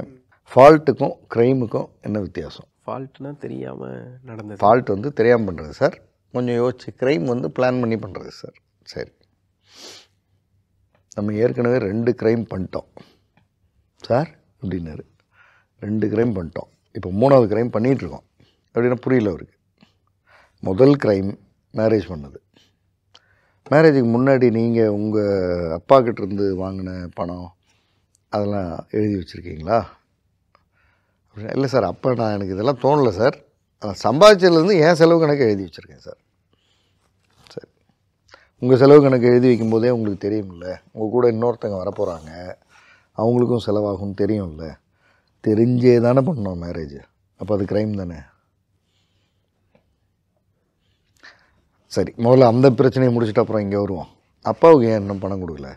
ஃபால்ட்டுக்கும் க்ரைமுக்கும் என்ன வித்தியாசம்? ஃபால்ட்னா தெரியாமல் நடந்தது. ஃபால்ட் வந்து தெரியாமல் பண்ணுறது சார், கொஞ்சம் யோசிச்சு. க்ரைம் வந்து பிளான் பண்ணி பண்ணுறது சார். சரி, நம்ம ஏற்கனவே 2 க்ரைம் பண்ணிட்டோம் சார் அப்படின்னாரு. 2 க்ரைம் பண்ணிட்டோம், இப்போ 3வது க்ரைம் பண்ணிகிட்ருக்கோம் அப்படின்னா புரியல அவருக்கு. முதல் க்ரைம் மேரேஜ் பண்ணது. மேரேஜுக்கு முன்னாடி நீங்கள் உங்கள் அப்பாக்கிட்டேருந்து வாங்கின பணம் அதெல்லாம் எழுதி வச்சுருக்கீங்களா? அப்படின்னா இல்லை சார், அப்போ எனக்கு இதெல்லாம் தோணலை சார், சம்பாதிச்சதுலேருந்து என் செலவு கணக்கு எழுதி வச்சுருக்கேன் சார். சரி, உங்கள் செலவு கணக்கு எழுதி வைக்கும்போதே உங்களுக்கு தெரியும்ல, உங்கள் கூட இன்னொருத்தங்க வரப்போகிறாங்க, அவங்களுக்கும் செலவாகும்னு தெரியும்ல. தெரிஞ்சே தானே பண்ணோம் மேரேஜ், அப்போ அது க்ரைம் தானே. சரி, முதல்ல அந்த பிரச்சனையை முடிச்சுட்டு அப்புறம் இங்கே வருவோம். அப்பாவுக்கு ஏன் இன்னும் பணம் கொடுக்கல?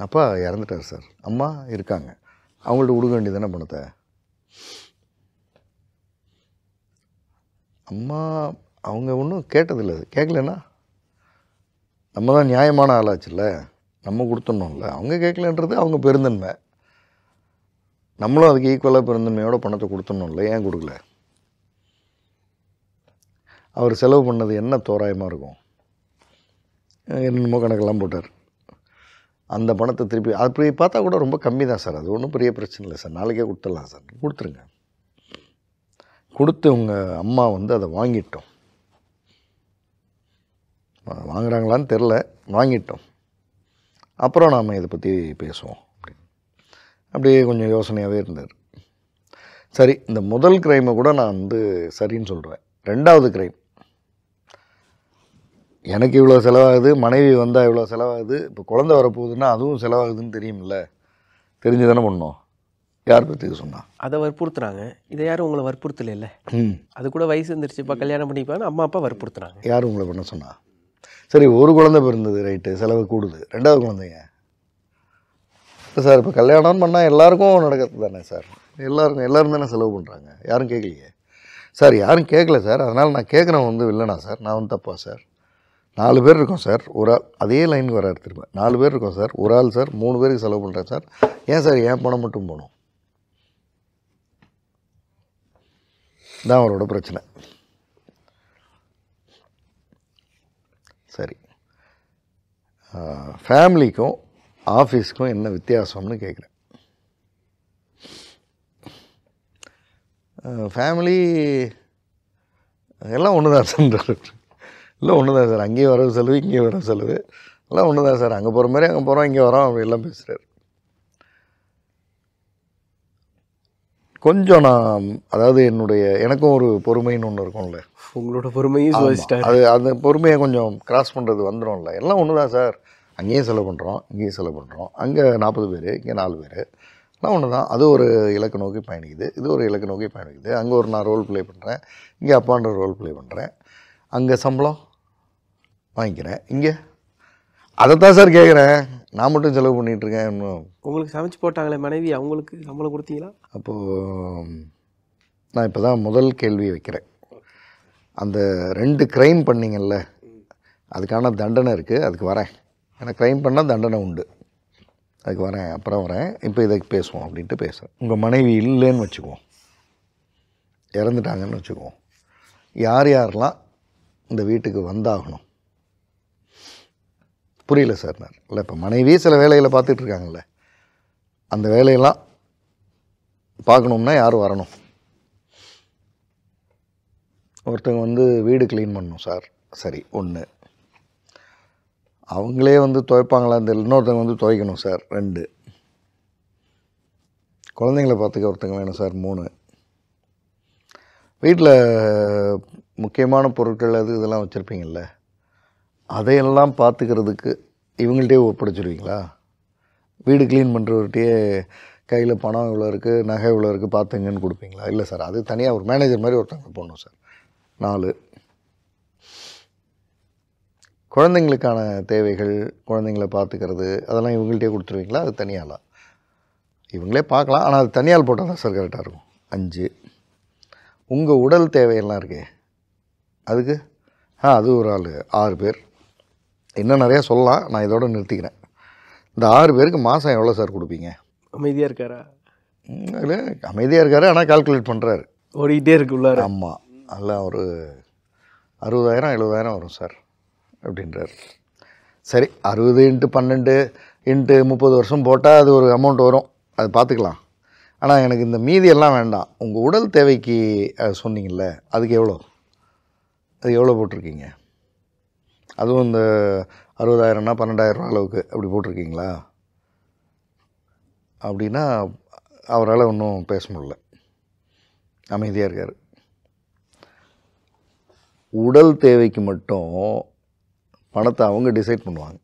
அப்பா இறந்துட்டார் சார், அம்மா இருக்காங்க, அவங்கள்ட்ட கொடுக்க வேண்டியது தானே பணத்தை. அம்மா அவங்க ஒன்றும் கேட்டதில்லை, கேட்கலன்னா நம்ம தான் நியாயமான ஆளாச்சுல்ல, நம்ம கொடுத்துடணும்ல. அவங்க கேட்கலன்றது அவங்க பெருந்தன்மை, நம்மளும் அதுக்கு ஈக்குவலாக பெருந்தன்மையோட பணத்தை கொடுத்துடணும்ல, ஏன் கொடுக்கல? அவர் செலவு பண்ணது என்ன தோராயமாக இருக்கும்? என்னென்னமோ கணக்கெல்லாம் போட்டார். அந்த பணத்தை திருப்பி அப்படி பார்த்தா கூட ரொம்ப கம்மி தான் சார், அது ஒன்றும் பெரிய பிரச்சனை இல்லை சார், நாளைக்கே கொடுத்துடலாம் சார். கொடுத்துருங்க. கொடுத்து உங்கள் அம்மா வந்து அதை வாங்கிட்டோம், வாங்குறாங்களான்னு தெரில, வாங்கிட்டோம், அப்புறம் நாம் இதை பற்றி பேசுவோம் அப்படியே கொஞ்சம் யோசனையாகவே இருந்தார். சரி, இந்த முதல் க்ரைமை கூட நான் வந்து சரின்னு சொல்கிறேன். 2வது க்ரைம், எனக்கு இவ்வளோ செலவாகுது, மனைவி வந்தால் இவ்வளோ செலவாகுது, இப்போ குழந்தை வரப்போகுதுன்னா அதுவும் செலவாகுதுன்னு தெரியுமில்ல, தெரிஞ்சு தானே பண்ணோம். யார் பற்றிக்க சொன்னா? அதை வற்புறுத்துறாங்க. இதை யாரும் உங்களை வற்புறுத்தல இல்லை, அது கூட வயசு இருந்துருச்சு, இப்போ கல்யாணம் பண்ணிப்பான்னு அம்மா அப்பா வற்புறுத்துறாங்க. யார் உங்களை பண்ண சொன்னா? சரி, ஒரு குழந்தை பிறந்தது, ரைட்டு, செலவு கூடுது. 2வது குழந்தைங்க சார், இப்போ கல்யாணம் பண்ணால் எல்லாருக்கும் நடக்கிறது தானே சார், எல்லோரும் தானே செலவு பண்ணுறாங்க, யாரும் கேட்கலையே சார். யாரும் கேட்கல சார், அதனால் நான் கேட்குறவன் வந்து இல்லைனா சார், நான் வந்து தப்பா சார்? 4 பேர் இருக்கோம் சார், ஒரு ஆள் அதே லைனுக்கு வராரு திரும்ப. 4 பேர் இருக்கோம் சார், ஒரு ஆள் சார் 3 பேருக்கு செலவு பண்ணுறேன் சார், ஏன் சார் என் பணம் மட்டும் போகணும்? தான் அவரோட பிரச்சனை. சரி, ஃபேமிலிக்கும் ஆஃபீஸுக்கும் என்ன வித்தியாசம்னு கேட்குறேன். ஃபேமிலி எல்லாம் ஒன்று தான் சார், இல்லை ஒன்று தான் சார், அங்கேயும் வரவு செலவு இங்கேயும் வரவு செலவு எல்லாம் ஒன்று தான் சார், அங்கே போகிற மாதிரி அங்கே போகிறோம், இங்கே வரோம், அப்படி எல்லாம் பேசுகிறார். கொஞ்சம் நான் அதாவது எனக்கும் ஒரு பொறுமைன்னு ஒன்று இருக்கும்ல, உங்களோட பொறுமையும் அந்த பொறுமையை கொஞ்சம் கிராஸ் பண்ணுறது வந்துடும்ல. எல்லாம் ஒன்று தான் சார், அங்கேயும் செலவு பண்ணுறோம், இங்கேயும் செலவு பண்ணுறோம், அங்கே 40 பேர் இங்கே 4 பேர், எல்லாம் ஒன்று தான். அது ஒரு இலக்கு நோக்கி பயணிக்குது, இது ஒரு இலக்கு நோக்கி பயணிக்குது. அங்கே ஒரு நான் ரோல் ப்ளே பண்ணுறேன், இங்கே அப்பான்ற ரோல் ப்ளே பண்ணுறேன், அங்கே சம்பளம் வாங்கிக்கிறேன், இங்கே அதைத்தான் சார் கேட்குறேன். நான் மட்டும் செலவு பண்ணிகிட்ருக்கேன். இன்னும் உங்களுக்கு சமைச்சு போட்டாங்களே மனைவி, அவங்களுக்கு சம்பளம் கொடுத்தீங்களா? அப்போது நான் இப்போ தான் முதல் கேள்வி வைக்கிறேன். அந்த 2 க்ரைம் பண்ணிங்கல்ல, அதுக்கான தண்டனை இருக்குது, அதுக்கு வரேன். ஏன்னா க்ரைம் பண்ணால் தண்டனை உண்டு. அதுக்கு வரேன், அப்புறம் வரேன், இப்போ இதை பேசுவோம் அப்படின்ட்டு பேசுகிறேன். உங்கள் மனைவி இல்லைன்னு வச்சுக்குவோம், இறந்துட்டாங்கன்னு வச்சுக்குவோம், யார் யாரெல்லாம் இந்த வீட்டுக்கு வந்தாகணும்? புரியல சார். நான் இல்லை, இப்போ மனைவி சில வேலைகளை பார்த்துட்ருக்காங்கல்ல, அந்த வேலையெல்லாம் பார்க்கணும்னா யார் வரணும்? ஒருத்தவங்க வந்து வீடு க்ளீன் பண்ணணும் சார், சரி, ஒன்று. அவங்களே வந்து துவைப்பாங்களான்னு தெரியல, இன்னொருத்தவங்க வந்து துவைக்கணும் சார், 2. குழந்தைங்கள பார்த்துக்க ஒருத்தங்க வேணும் சார், 3. வீட்டில் முக்கியமான பொருட்கள் அது இதெல்லாம் வச்சுருப்பீங்கள்ல, அதையெல்லாம் பார்த்துக்கிறதுக்கு இவங்கள்ட்டே ஒப்படைச்சிருவீங்களா? வீடு க்ளீன் பண்ணுறவர்கிட்டயே கையில் பணம் இவ்வளோ இருக்குது, நகை இவ்வளோ இருக்குது, பார்த்துங்கன்னு கொடுப்பீங்களா? இல்லை சார், அது தனியாக ஒரு மேனேஜர் மாதிரி ஒருத்தவங்க போடணும் சார். 4, குழந்தைங்களுக்கான தேவைகள், குழந்தைங்கள பார்த்துக்கிறது, அதெல்லாம் இவங்கள்ட்டே கொடுத்துருவீங்களா? அது தனியாலாம் இவங்களே பார்க்கலாம், ஆனால் அது தனியால் போட்டால் தான் சார் கரெக்டாக இருக்கும். 5, உங்கள் உடல் தேவையெல்லாம் இருக்கே அதுக்கு அது ஒரு ஆள், 6 பேர். இன்னும் நிறையா சொல்லலாம், நான் இதோட நிறுத்திக்கிறேன். இந்த 6 பேருக்கு மாதம் எவ்வளோ சார் கொடுப்பீங்க? அமைதியாக இருக்காரா? இல்லை, அமைதியாக இருக்காரு, ஆனால் கால்குலேட் பண்ணுறாரு, ஓடிக்கிட்டே இருக்குள்ளார. ஆமாம், அதெல்லாம் ஒரு 60,000 70,000 வரும் சார் அப்படின்றார். சரி, 60 × 12 × 30 வருஷம் போட்டால் அது ஒரு அமௌண்ட் வரும், அது பார்த்துக்கலாம். ஆனால் எனக்கு இந்த மீதியெல்லாம் வேண்டாம். உங்கள் உடல் தேவைக்கு சொன்னீங்கள்ல, அதுக்கு எவ்வளோ? அது எவ்வளோ போட்டிருக்கீங்க? அதுவும் இந்த 60,000னா 12,000 அளவுக்கு அப்படி போட்டிருக்கீங்களா? அப்படின்னா அவரால் ஒன்றும் பேச முடியல, அமைதியாக இருக்கார். உடல் தேவைக்கு மட்டும் பணத்தை அவங்க டிசைட் பண்ணுவாங்க.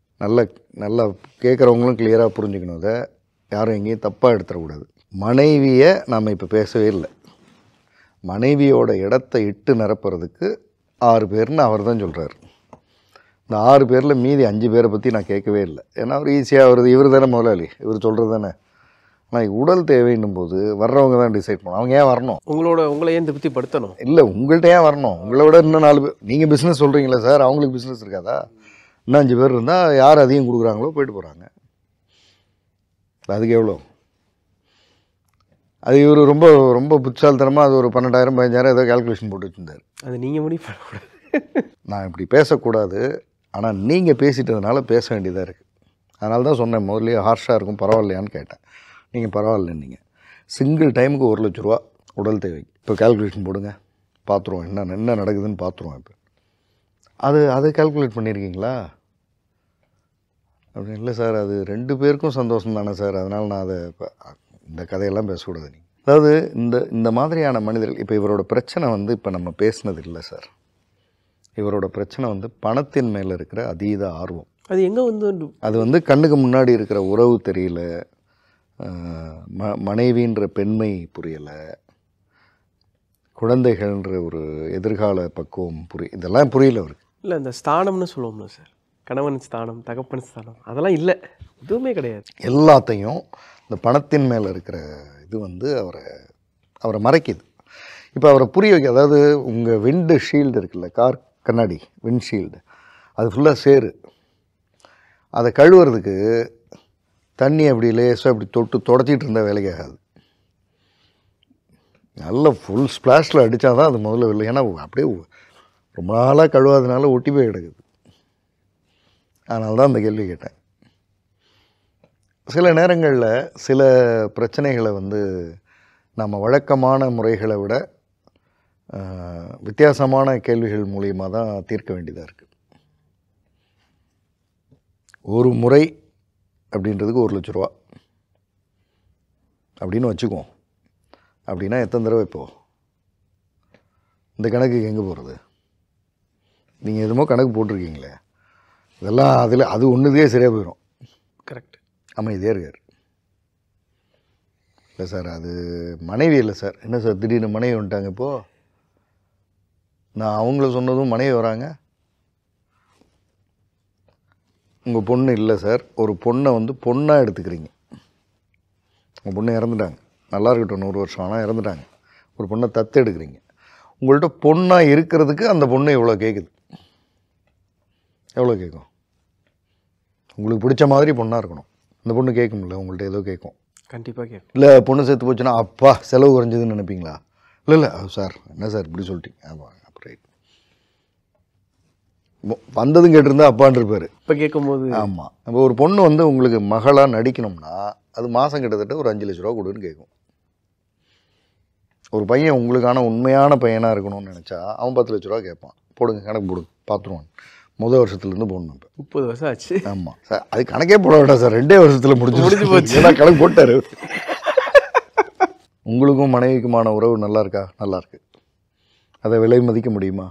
நல்லா கேட்குறவங்களும் கிளியராக புரிஞ்சுக்கணும், அதை யாரும் எங்கேயும் தப்பாக எடுத்துடக்கூடாது. மனைவியை நாம் இப்போ பேசவே இல்லை. மனைவியோட இடத்த இட்டு நிரப்புறதுக்கு 6 பேர்னு அவர் தான் சொல்கிறார். இந்த 6 பேரில் மீதி 5 பேரை பற்றி நான் கேட்கவே இல்லை. ஏன்னா அவர் ஈஸியாக வருது, இவர் தானே முதலாளி, இவர் சொல்கிறது தானே. ஆனால் உடல் தேவைன்னும் போது வர்றவங்க தான் டிசைட் பண்ணணும். அவங்க ஏன் வரணும்? உங்களை ஏன் திருப்திப்படுத்தணும்? இல்லை, உங்கள்கிட்ட ஏன் வரணும்? உங்களை விட இன்னும் 4 பேர். நீங்கள் பிஸ்னஸ் சொல்கிறீங்களா சார், அவங்களுக்கு பிஸ்னஸ் இருக்காதா? இன்னும் 5 பேர் இருந்தால் யார் அதிகம் கொடுக்குறாங்களோ போயிட்டு போகிறாங்க. அதுக்கு எவ்வளோ? அது இவர் ரொம்ப ரொம்ப புத்தால்தனமாக அது ஒரு 12,000 15,000 ஏதோ கால்குலேஷன் போட்டு வச்சுருந்தார். அது நீங்கள் முடிவு பண்ணக்கூடாது. நான் இப்படி பேசக்கூடாது, ஆனால் நீங்கள் பேசிட்டதுனால பேச வேண்டியதாக இருக்குது. அதனால தான் சொன்னேன், முதல்லையே ஹார்ஷாக இருக்கும், பரவாயில்லையான்னு கேட்டேன். நீங்கள் பரவாயில்ல, நீங்கள் சிங்கிள் டைமுக்கு 1 லட்ச ரூபா உடல் தேவை. இப்போ கால்குலேஷன் போடுங்க, பார்த்துருவோம் என்ன நடக்குதுன்னு பார்த்துருவோம். இப்போ அதை கால்குலேட் பண்ணியிருக்கீங்களா? அப்படி இல்லை சார், அது 2 பேருக்கும் சந்தோஷம் தானே சார், அதனால் நான் அதை இந்த கதையெல்லாம் பேசக்கூடாது. நீங்கள் அதாவது இந்த மாதிரியான மனிதர்கள், இப்போ இவரோட பிரச்சனை வந்து இப்போ நம்ம பேசினது இல்லை சார். இவரோட பிரச்சனை வந்து பணத்தின் மேலே இருக்கிற அதீத ஆர்வம். அது எங்கே வந்து அது வந்து கண்ணுக்கு முன்னாடி இருக்கிற உறவு தெரியல, மனைவின்ற பெண்மை புரியலை, குழந்தைகள்ன்ற ஒரு எதிர்கால பக்குவம் இதெல்லாம் புரியல அவருக்கு. இல்லை, இந்த ஸ்தானம்னு சொல்லுவோம்ல சார், கணவன் ஸ்தானம், தகப்பன் ஸ்தானம், அதெல்லாம் இல்லை, எதுவுமே கிடையாது. எல்லாத்தையும் இந்த பணத்தின் மேலே இருக்கிற இது வந்து அவரை மறைக்குது. இப்போ அவரை புரிய வைக்க, அதாவது உங்கள் விண்டு ஷீல்டு இருக்குல்ல, கார் கண்ணாடி விண்ட்ஷீல்டு, அது ஃபுல்லாக சேரு. அதை கழுவுறதுக்கு தண்ணி அப்படி லேசாக அப்படி தொடச்சிட்டு இருந்தால் வேலைக்கு ஆகாது. நல்லா ஃபுல் ஸ்ப்ளாஷில் அடித்தா தான் அது முதல்ல இல்லை. ஏன்னா அப்படியே ரொம்ப நாளாக கழுவாதனால ஒட்டி போய் கிடக்குது. அதனால தான் அந்த கேள்வி கேட்டேன். சில நேரங்களில் சில பிரச்சனைகளை வந்து நம்ம வழக்கமான முறைகளை விட வித்தியாசமான கேள்விகள் மூலியமாக தான் தீர்க்க வேண்டியதாக இருக்குது. ஒரு முறை அப்படின்றதுக்கு 1 லட்ச ரூபா அப்படின்னு வச்சுக்குவோம். அப்படின்னா எத்தனை தடவை இப்போ இந்த கணக்குக்கு எங்கே போகிறது? நீங்கள் எதுமோ கணக்கு போட்டிருக்கீங்களே, இதெல்லாம் அது ஒன்றுதே சரியாக போயிடும். கரெக்ட். அமைதியாக இருக்கார். இல்லை சார், அது மனைவி இல்லை சார். என்ன சார் திடீர்னு மனைவி வந்துட்டாங்க? இப்போது நான் அவங்கள சொன்னதும் மனைவி வராங்க. உங்கள் பொண்ணு இல்லை சார், ஒரு பொண்ணை வந்து பொண்ணாக எடுத்துக்கிறீங்க. உங்கள் பொண்ணு இறந்துட்டாங்க, நல்லா இருக்கட்டும், 100 வருஷம் ஆனால் இறந்துட்டாங்க. ஒரு பொண்ணை தத்து எடுக்கிறீங்க. உங்கள்கிட்ட பொண்ணாக இருக்கிறதுக்கு அந்த பொண்ணு எவ்வளோ கேட்குது? எவ்வளோ கேட்கும்? உங்களுக்கு பிடிச்ச மாதிரி பொண்ணாக இருக்கணும், அந்த பொண்ணு கேட்கும்ல, உங்கள்கிட்ட ஏதோ கேட்கும். கண்டிப்பாக கேட்கும். இல்லை பொண்ணு செத்து போச்சுன்னா அப்பா செலவு குறைஞ்சதுன்னு நினைப்பீங்களா? இல்லை சார் என்ன சார் இப்படி சொல்லிட்டீங்க. ஆமாம் ரைட். வந்ததும் கேட்டிருந்தா அப்பான்னு இருப்பார். இப்போ கேட்கும்போது ஆமாம். நம்ம ஒரு பொண்ணு வந்து உங்களுக்கு மகளாக நடிக்கணும்னா அது மாதம் கிட்டத்தட்ட ஒரு 5 லட்ச ரூபா கொடுன்னு கேட்கும். ஒரு பையன் உங்களுக்கான உண்மையான பையனாக இருக்கணும்னு நினச்சா அவன் 10 லட்ச ரூபா கேட்பான். போடுங்க கணக்கு போடுங்க பார்த்துருவான். முதல் வருஷத்துலேருந்து போடணும். இப்போ 30 வருஷம் ஆச்சு. ஆமாம் சார், அது கணக்கே போட வேண்டாம் சார், 2 வருஷத்தில் முடிஞ்சு போச்சு. ஏன்னா கணக்கு போட்டார். உங்களுக்கும் மனைவிக்குமான உறவு நல்லா இருக்கா? நல்லா இருக்கு. அதை விலை மதிக்க முடியுமா?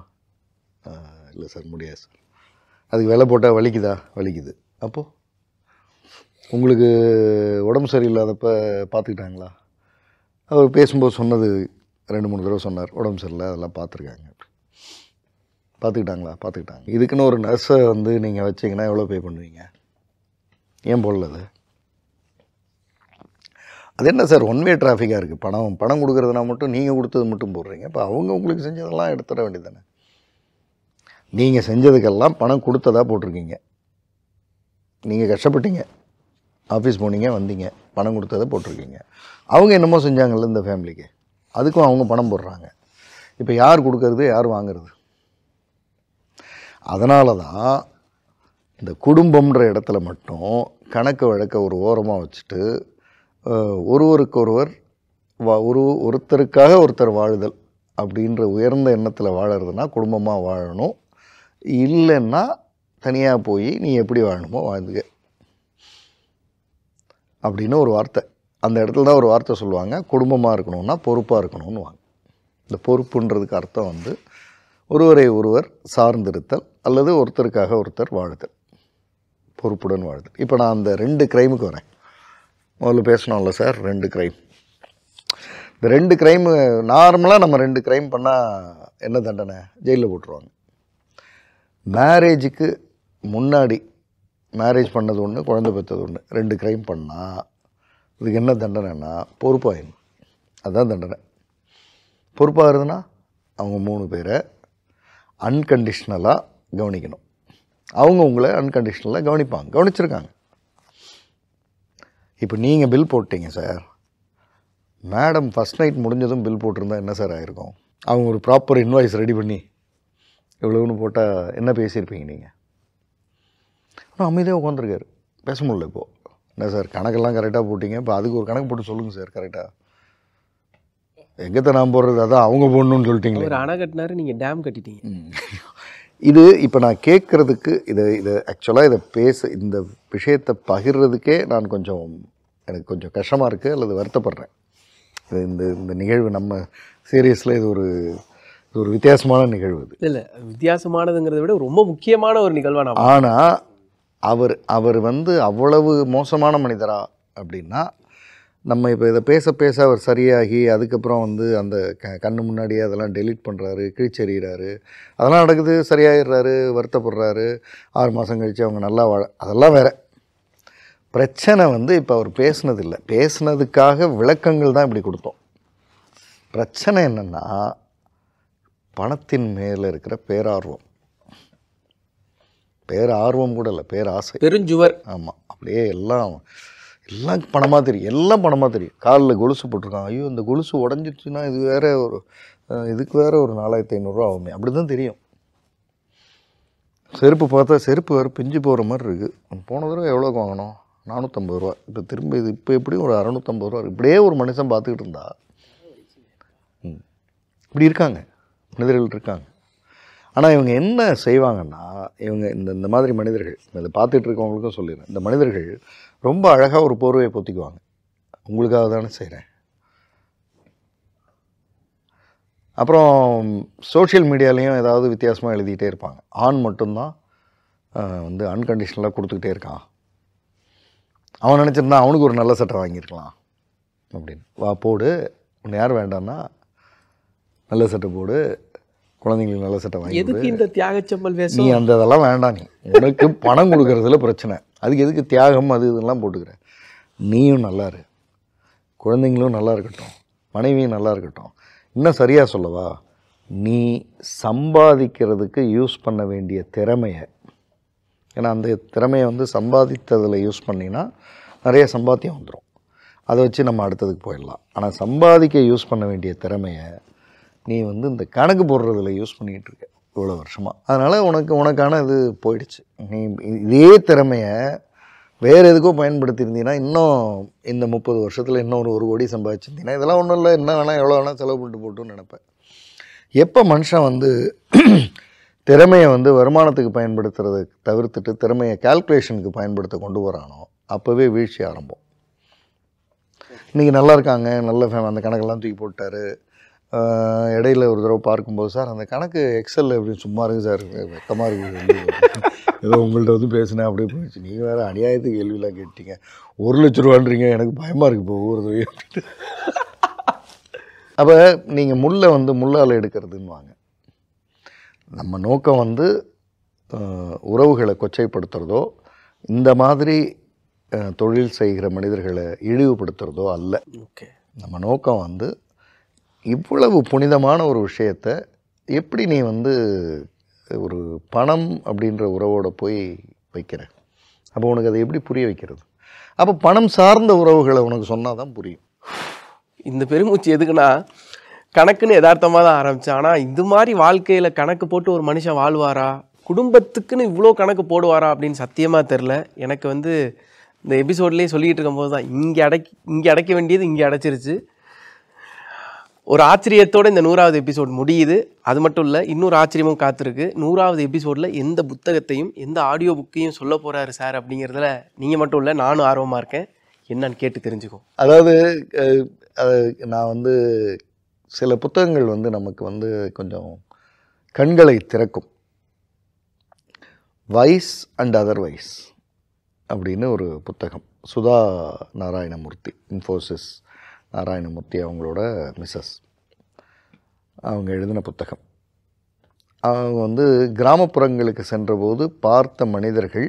இல்லை சார் முடியாது சார். அதுக்கு விலை போட்டால் வலிக்குதா? வலிக்குது. அப்போது உங்களுக்கு உடம்பு சரியில்லாதப்ப பார்த்துக்கிட்டாங்களா? அவர் பேசும்போது சொன்னது 2-3 தடவை சொன்னார், உடம்பு சரியில்லை அதெல்லாம் பார்த்துருக்காங்க. பார்த்துக்கிட்டாங்களா? பார்த்துக்கிட்டாங்க. இதுக்குன்னு ஒரு நர்ஸை வந்து நீங்கள் வச்சிங்கன்னா எவ்வளோ பே பண்ணுவீங்க? ஏன் போடல அது? அது என்ன சார் ஒன் வே டிராஃபிக்காக இருக்குது. பணம் கொடுக்குறதுனா மட்டும் நீங்கள் கொடுத்தது மட்டும் போடுறீங்க. இப்போ அவங்க உங்களுக்கு செஞ்சதெல்லாம் எடுத்துட வேண்டியது தானே. நீங்கள் செஞ்சதுக்கெல்லாம் பணம் கொடுத்ததா போட்டிருக்கீங்க. நீங்கள் கஷ்டப்பட்டீங்க, ஆஃபீஸ் போனீங்க வந்தீங்க, பணம் கொடுத்ததை போட்டிருக்கீங்க. அவங்க என்னமோ செஞ்சாங்கல்ல இந்த ஃபேமிலிக்கு, அதுக்கும் அவங்க பணம் போடுறாங்க. இப்போ யார் கொடுக்கறது, யார் வாங்கிறது? அதனால தான் இந்த குடும்பம்ன்ற இடத்துல மட்டும் கணக்கு வழக்க ஒரு ஓரமாக வச்சுட்டு ஒருவருக்கொருவர் ஒருத்தருக்காக ஒருத்தர் வாழுதல் அப்படின்ற உயர்ந்த எண்ணத்தில் வாழறதுனா குடும்பமாக வாழணும். இல்லைன்னா தனியாக போய் நீ எப்படி வாழணுமோ வாழ்ந்துக்க அப்படின்னு ஒரு வார்த்தை. அந்த இடத்துல தான் ஒரு வார்த்தை சொல்லுவாங்க, குடும்பமாக இருக்கணும்னா பொறுப்பாக இருக்கணும்னு வாங்க. இந்த பொறுப்புன்றதுக்கு அர்த்தம் வந்து ஒருவரை ஒருவர் சார்ந்திருத்தல் அல்லது ஒருத்தருக்காக ஒருத்தர் வாழுதல், பொறுப்புடன் வாழுதல். இப்போ நான் அந்த 2 கிரைமுக்கு வரேன். முதல்ல பேசணும்ல சார், 2 கிரைம். இந்த 2 கிரைமு நார்மலாக நம்ம 2 கிரைம் பண்ணால் என்ன தண்டனை? ஜெயிலில் போட்டுருவாங்க. மேரேஜுக்கு முன்னாடி மேரேஜ் பண்ணது ஒன்று, குழந்தை பெற்றது ஒன்று, 2 கிரைம் பண்ணால் இதுக்கு என்ன தண்டனைன்னா பொறுப்பாயிடும். அதுதான் தண்டனை. பொறுப்பாகிறதுனா அவங்க 3 பேரை அன்கண்டிஷ்னலாக கவனிக்கணும். அவங்க உங்களை அன்கண்டிஷ்னலாக கவனிப்பாங்க, கவனிச்சிருக்காங்க. இப்போ நீங்கள் பில் போட்டீங்க சார், மேடம் ஃபஸ்ட் நைட் முடிஞ்சதும் பில் போட்டிருந்தா என்ன சார் ஆகிருக்கும்? அவங்க ஒரு ப்ராப்பர் இன்வாய்ஸ் ரெடி பண்ணி இவ்வளோன்னு போட்டால் என்ன பேசியிருப்பீங்க நீங்கள்? ஆனால் அமைதியாக உட்காந்துருக்காரு, பேச முடியல. இப்போது என்ன சார் கணக்கெல்லாம் கரெக்டாக போட்டிங்க, இப்போ அதுக்கு ஒரு கணக்கு போட்டு சொல்லுங்கள் சார் கரெக்டாக. எங்கத்தை நான் போடுறது, அதான் அவங்க போடணும்னு சொல்லிட்டீங்களே. ஒரு அணை கட்டினாரு, நீங்கள் டேம் கட்டிட்டீங்க. இது இப்போ நான் கேட்குறதுக்கு இதை ஆக்சுவலாக இந்த விஷயத்தை பகிர்றதுக்கே நான் எனக்கு கொஞ்சம் கஷ்டமாக இருக்குது அல்லது வருத்தப்படுறேன். இந்த நிகழ்வு நம்ம சீரியஸில் இது ஒரு வித்தியாசமான நிகழ்வு. இது இல்லை வித்தியாசமானதுங்கிறத விட ரொம்ப முக்கியமான ஒரு நிகழ்வாக. ஆனால் அவர் வந்து அவ்வளவு மோசமான மனிதரா அப்படின்னா, நம்ம இப்போ இதை பேச அவர் சரியாகி அதுக்கப்புறம் வந்து அந்த கண்ணு முன்னாடியே அதெல்லாம் டெலீட் பண்ணுறாரு, கிழிச்செறிகிறாரு, அதெல்லாம் நடக்குது, சரியாயிடுறாரு, வருத்தப்படுறாரு, 6 மாதம் கழித்து அவங்க நல்லா அதெல்லாம் வேறு பிரச்சனை. வந்து இப்போ அவர் பேசுனதில்லை, பேசுனதுக்காக விளக்கங்கள் தான் இப்படி கொடுத்தோம். பிரச்சனை என்னென்னா பணத்தின் மேலே இருக்கிற பேரார்வம் கூட இல்லை, பேராசை, பெருஞ்சுவர். ஆமாம், அப்படியே எல்லாம் பணமாக தெரியும். காலில் கொலுசு போட்டிருக்காங்க, ஐயோ இந்த கொலுசு உடஞ்சிடுச்சுன்னா இதுக்கு வேறு ஒரு 4500 ரூபா ஆகுமே, அப்படி தான் தெரியும். செருப்பு பார்த்தா செருப்பு வேறு பிஞ்சு போகிற மாதிரி இருக்குது. போன தடவை எவ்வளோக்கு வாங்கினோம்? 450 ரூபா. இப்போ திரும்ப இப்போ எப்படியும் ஒரு 650 ரூபா. இப்படியே ஒரு மனுஷன் பார்த்துக்கிட்டு இருந்தா இப்படி இருக்காங்க, மனிதர்கள் இருக்காங்க. ஆனால் இவங்க என்ன செய்வாங்கன்னா, இவங்க இந்த மாதிரி மனிதர்கள், இதை பார்த்துட்டு இருக்கவங்களுக்கும் சொல்லிடுறேன், இந்த மனிதர்கள் ரொம்ப அழகாக ஒரு போர்வையை பொத்திக்குவாங்க. உங்களுக்காக தானே செய்கிறேன். அப்புறம் சோஷியல் மீடியாலேயும் ஏதாவது வித்தியாசமாக எழுதிக்கிட்டே இருப்பாங்க. ஆண் மட்டும்தான் வந்து அன்கண்டிஷ்னலாக கொடுத்துக்கிட்டே இருக்கான், அவன் நினச்சிருந்தா அவனுக்கு ஒரு நல்ல சட்டை வாங்கியிருக்கலாம் அப்படின்னு. வா போடு, உன்னை யார் வேண்டான்னா நல்ல சட்டை போடு, குழந்தைங்களுக்கு நல்ல சட்டை வாங்கி. எதுக்கு இந்த தியாகச்சம்பல் வேஷம்? நீ அந்த இதெல்லாம் வேண்டாம், நீ உனக்கு பணம் கொடுக்கறதுல பிரச்சனை, அதுக்கு எதுக்கு தியாகம் அது இதெல்லாம் போட்டுக்கிற? நீயும் நல்லா இரு, குழந்தைங்களும் நல்லா இருக்கட்டும், மனைவியும் நல்லா இருக்கட்டும். இன்னும் சரியாக சொல்லவா, நீ சம்பாதிக்கிறதுக்கு யூஸ் பண்ண வேண்டிய திறமையை, ஏன்னா அந்த திறமையை வந்து சம்பாதித்ததில் யூஸ் பண்ணினா நிறைய சம்பாத்தியம் வந்துடும். அதை வச்சு நம்ம அடுத்ததுக்கு போயிடலாம். ஆனால் சம்பாதிக்க யூஸ் பண்ண வேண்டிய திறமையை நீ வந்து இந்த கணக்கு போடுறதுல யூஸ் பண்ணிக்கிட்டு இருக்க இவ்வளோ வருஷமாக. அதனால் உனக்கான இது போயிடுச்சு. நீ இதே திறமையை வேறு எதுக்கோ பயன்படுத்தியிருந்தீங்கன்னா இன்னும் இந்த 30 வருஷத்தில் இன்னொரு 1 கோடி சம்பாதிச்சிருந்தீங்கன்னா இதெல்லாம் ஒன்றும் இல்லை, என்ன வேணால் எவ்வளோ வேணால் செலவு பண்ணிட்டு போட்டுன்னு நினைப்பேன். எப்போ மனுஷன் வந்து திறமையை வந்து வருமானத்துக்கு பயன்படுத்துறதை தவிர்த்துட்டு திறமையை கால்குலேஷனுக்கு பயன்படுத்த கொண்டு வரானோ அப்போவே வீழ்ச்சி ஆரம்பம். இன்றைக்கி நல்லா இருக்காங்க, நல்ல அந்த கணக்கெல்லாம் தூக்கி போட்டார். இடையில ஒரு தடவை பார்க்கும்போது, சார் அந்த கணக்கு எக்ஸலில் எப்படி சும்மா இருக்குது சார், வெக்கமாக இருக்குது, ஏதோ உங்கள்கிட்ட வந்து பேசினேன் அப்படியே போயிடுச்சு. நீங்கள் வேறு அநியாயத்துக்கு கேள்வியெல்லாம் கேட்டீங்க, 1 லட்ச ரூபான்றீங்க, எனக்கு பயமாக இருக்குது இப்போ ஒவ்வொரு தடவையும் அப்படின்ட்டு. அப்போ நீங்கள் முள்ளை வந்து முள்ளால் எடுக்கிறதுன்னு வாங்க. நம்ம நோக்கம் வந்து உறவுகளை கொச்சைப்படுத்துகிறதோ இந்த மாதிரி தொழில் செய்கிற மனிதர்களை இழிவுபடுத்துகிறதோ அல்ல. ஓகே, நம்ம நோக்கம் வந்து இவ்வளவு புனிதமான ஒரு விஷயத்தை எப்படி நீ வந்து ஒரு பணம் அப்படின்ற உறவோடு போய் வைக்கிற? அப்போ உனக்கு அதை எப்படி புரிய வைக்கிறது? அப்போ பணம் சார்ந்த உறவுகளை உனக்கு சொன்னால் தான் புரியும். இந்த பெருமூச்சு எதுக்குன்னா, கணக்குன்னு யதார்த்தமாக தான் ஆரம்பித்தேன். ஆனால் இது மாதிரி வாழ்க்கையில் கணக்கு போட்டு ஒரு மனுஷன் வாழ்வாரா, குடும்பத்துக்குன்னு இவ்வளோ கணக்கு போடுவாரா அப்படின்னு சத்தியமாக தெரில. எனக்கு வந்து இந்த எபிசோட்லேயே சொல்லிகிட்டு இருக்கும்போது தான் இங்கே அடைக்க வேண்டியது இங்கே அடைச்சிருச்சு. ஒரு ஆச்சரியத்தோடு இந்த 100வது எபிசோட் முடியுது. அது மட்டும் இல்லை, இன்னொரு ஆச்சரியமும் காத்திருக்கு. 100வது எபிசோடில் எந்த புத்தகத்தையும் எந்த ஆடியோ புக்கையும் சொல்ல போகிறாரு சார் அப்படிங்கிறதுல நீங்கள் மட்டும் இல்லை, நானும் ஆர்வமாக இருக்கேன். என்னன்னு கேட்டு தெரிஞ்சுக்கும். அதாவது நான் வந்து சில புத்தகங்கள் வந்து நமக்கு வந்து கொஞ்சம் கண்களை திறக்கும். வைஸ் அண்ட் அதர்வைஸ் அப்படின்னு ஒரு புத்தகம், சுதா நாராயணமூர்த்தி, இன்ஃபோசிஸ் நாராயணமூர்த்தி அவங்களோட மிஸ்ஸஸ், அவங்க எழுதின புத்தகம். அவங்க வந்து கிராமப்புறங்களுக்கு சென்றபோது பார்த்த மனிதர்கள்,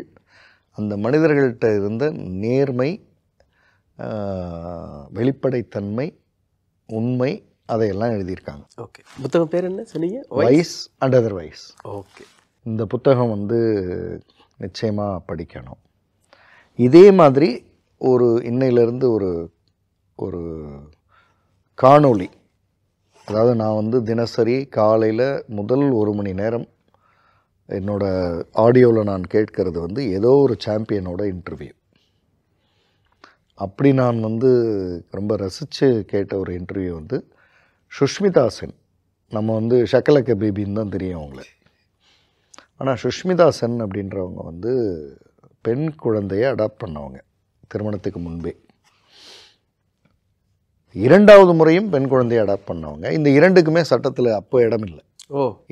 அந்த மனிதர்கள்ட்ட இருந்த நேர்மை, வெளிப்படைத்தன்மை, உண்மை, அதையெல்லாம் எழுதியிருக்காங்க. ஓகே, புத்தகம் பேர் என்ன சொன்னீங்க? Wise and otherwise. ஓகே, இந்த புத்தகம் வந்து நிச்சயமாக படிக்கணும். இதே மாதிரி ஒரு இன்னையிலேருந்து ஒரு காணொளி, அதாவது நான் வந்து தினசரி காலையில் முதல் 1 மணி நேரம் என்னோடய ஆடியோவில் நான் கேட்கறது வந்து ஏதோ ஒரு சாம்பியனோட இன்டர்வியூ. அப்படி நான் வந்து ரொம்ப ரசித்து கேட்ட ஒரு இன்டர்வியூ வந்து சுஷ்மிதா சென். நம்ம வந்து ஷக்கலக்க பேபின்னு தான் தெரியும் அவங்கள. ஆனால் சுஷ்மிதா சென் அப்படின்றவங்க வந்து பெண் குழந்தையை அடாப்ட் பண்ணவங்க திருமணத்துக்கு முன்பே. 2வது முறையும் பெண் குழந்தையை அடாப்ட் பண்ணவங்க. இந்த 2க்குமே சட்டத்தில் அப்போ இடம் இல்லை.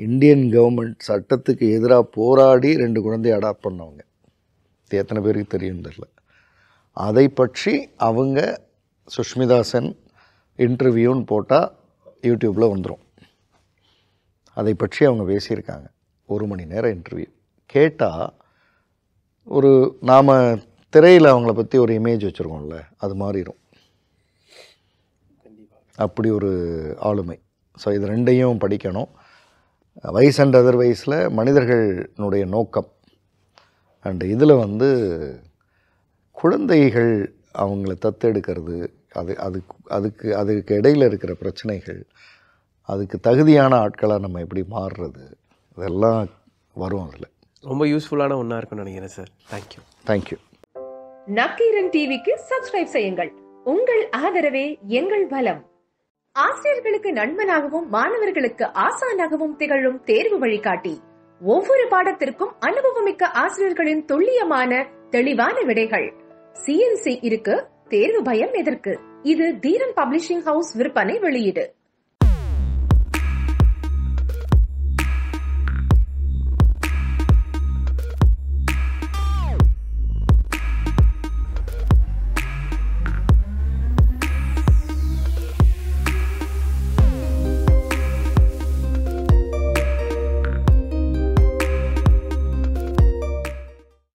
இந்தியன் கவர்மெண்ட் சட்டத்துக்கு எதிராக போராடி 2 குழந்தையை அடாப்ட் பண்ணவங்க. இது எத்தனை பேருக்கு தெரியும் தெரியல. அதை பற்றி அவங்க சுஷ்மிதா சென் இன்டர்வியூன்னு போட்டால் யூடியூப்பில் வந்துடும். அதை பற்றி அவங்க பேசியிருக்காங்க. 1 மணி நேரம் இன்டர்வியூ கேட்டால் ஒரு நாம் திரையில் அவங்கள பற்றி ஒரு இமேஜ் வச்சுருக்கோம்ல, அது மாறிடும். அப்படி ஒரு ஆளுமை. ஸோ இது 2ஐயும் படிக்கணும். வைஸ் அண்ட் அதர்வைஸில் மனிதர்களுடைய நோக்கம், அண்டு இதில் வந்து குழந்தைகள் அவங்கள தத்தெடுக்கிறது, அதுக்கு இடையில் இருக்கிற பிரச்சனைகள், அதுக்கு தகுதியான ஆட்களாக நம்ம எப்படி மாறுறது, இதெல்லாம் வரும். அதில் ரொம்ப யூஸ்ஃபுல்லான ஒன்றா இருக்கும்னு நினைக்கிறேன் சார். தேங்க்யூ. தேங்க்யூ. நக்கீரன் டிவிக்கு சப்ஸ்கிரைப் செய்யுங்கள். உங்கள் ஆதரவே எங்கள் பலம். ஆசிரியர்களுக்கு நண்பனாகவும் மாணவர்களுக்கு ஆசானாகவும் திகழும் தேர்வு வழிகாட்டி. ஒவ்வொரு பாடத்திற்கும் அனுபவமிக்க ஆசிரியர்களின் துல்லியமான தெளிவான விடைகள். CNC இருக்கு, தேர்வு பயம் எதற்கு? இது தீரன் பப்ளிஷிங் ஹவுஸ் விற்பனை வெளியீடு.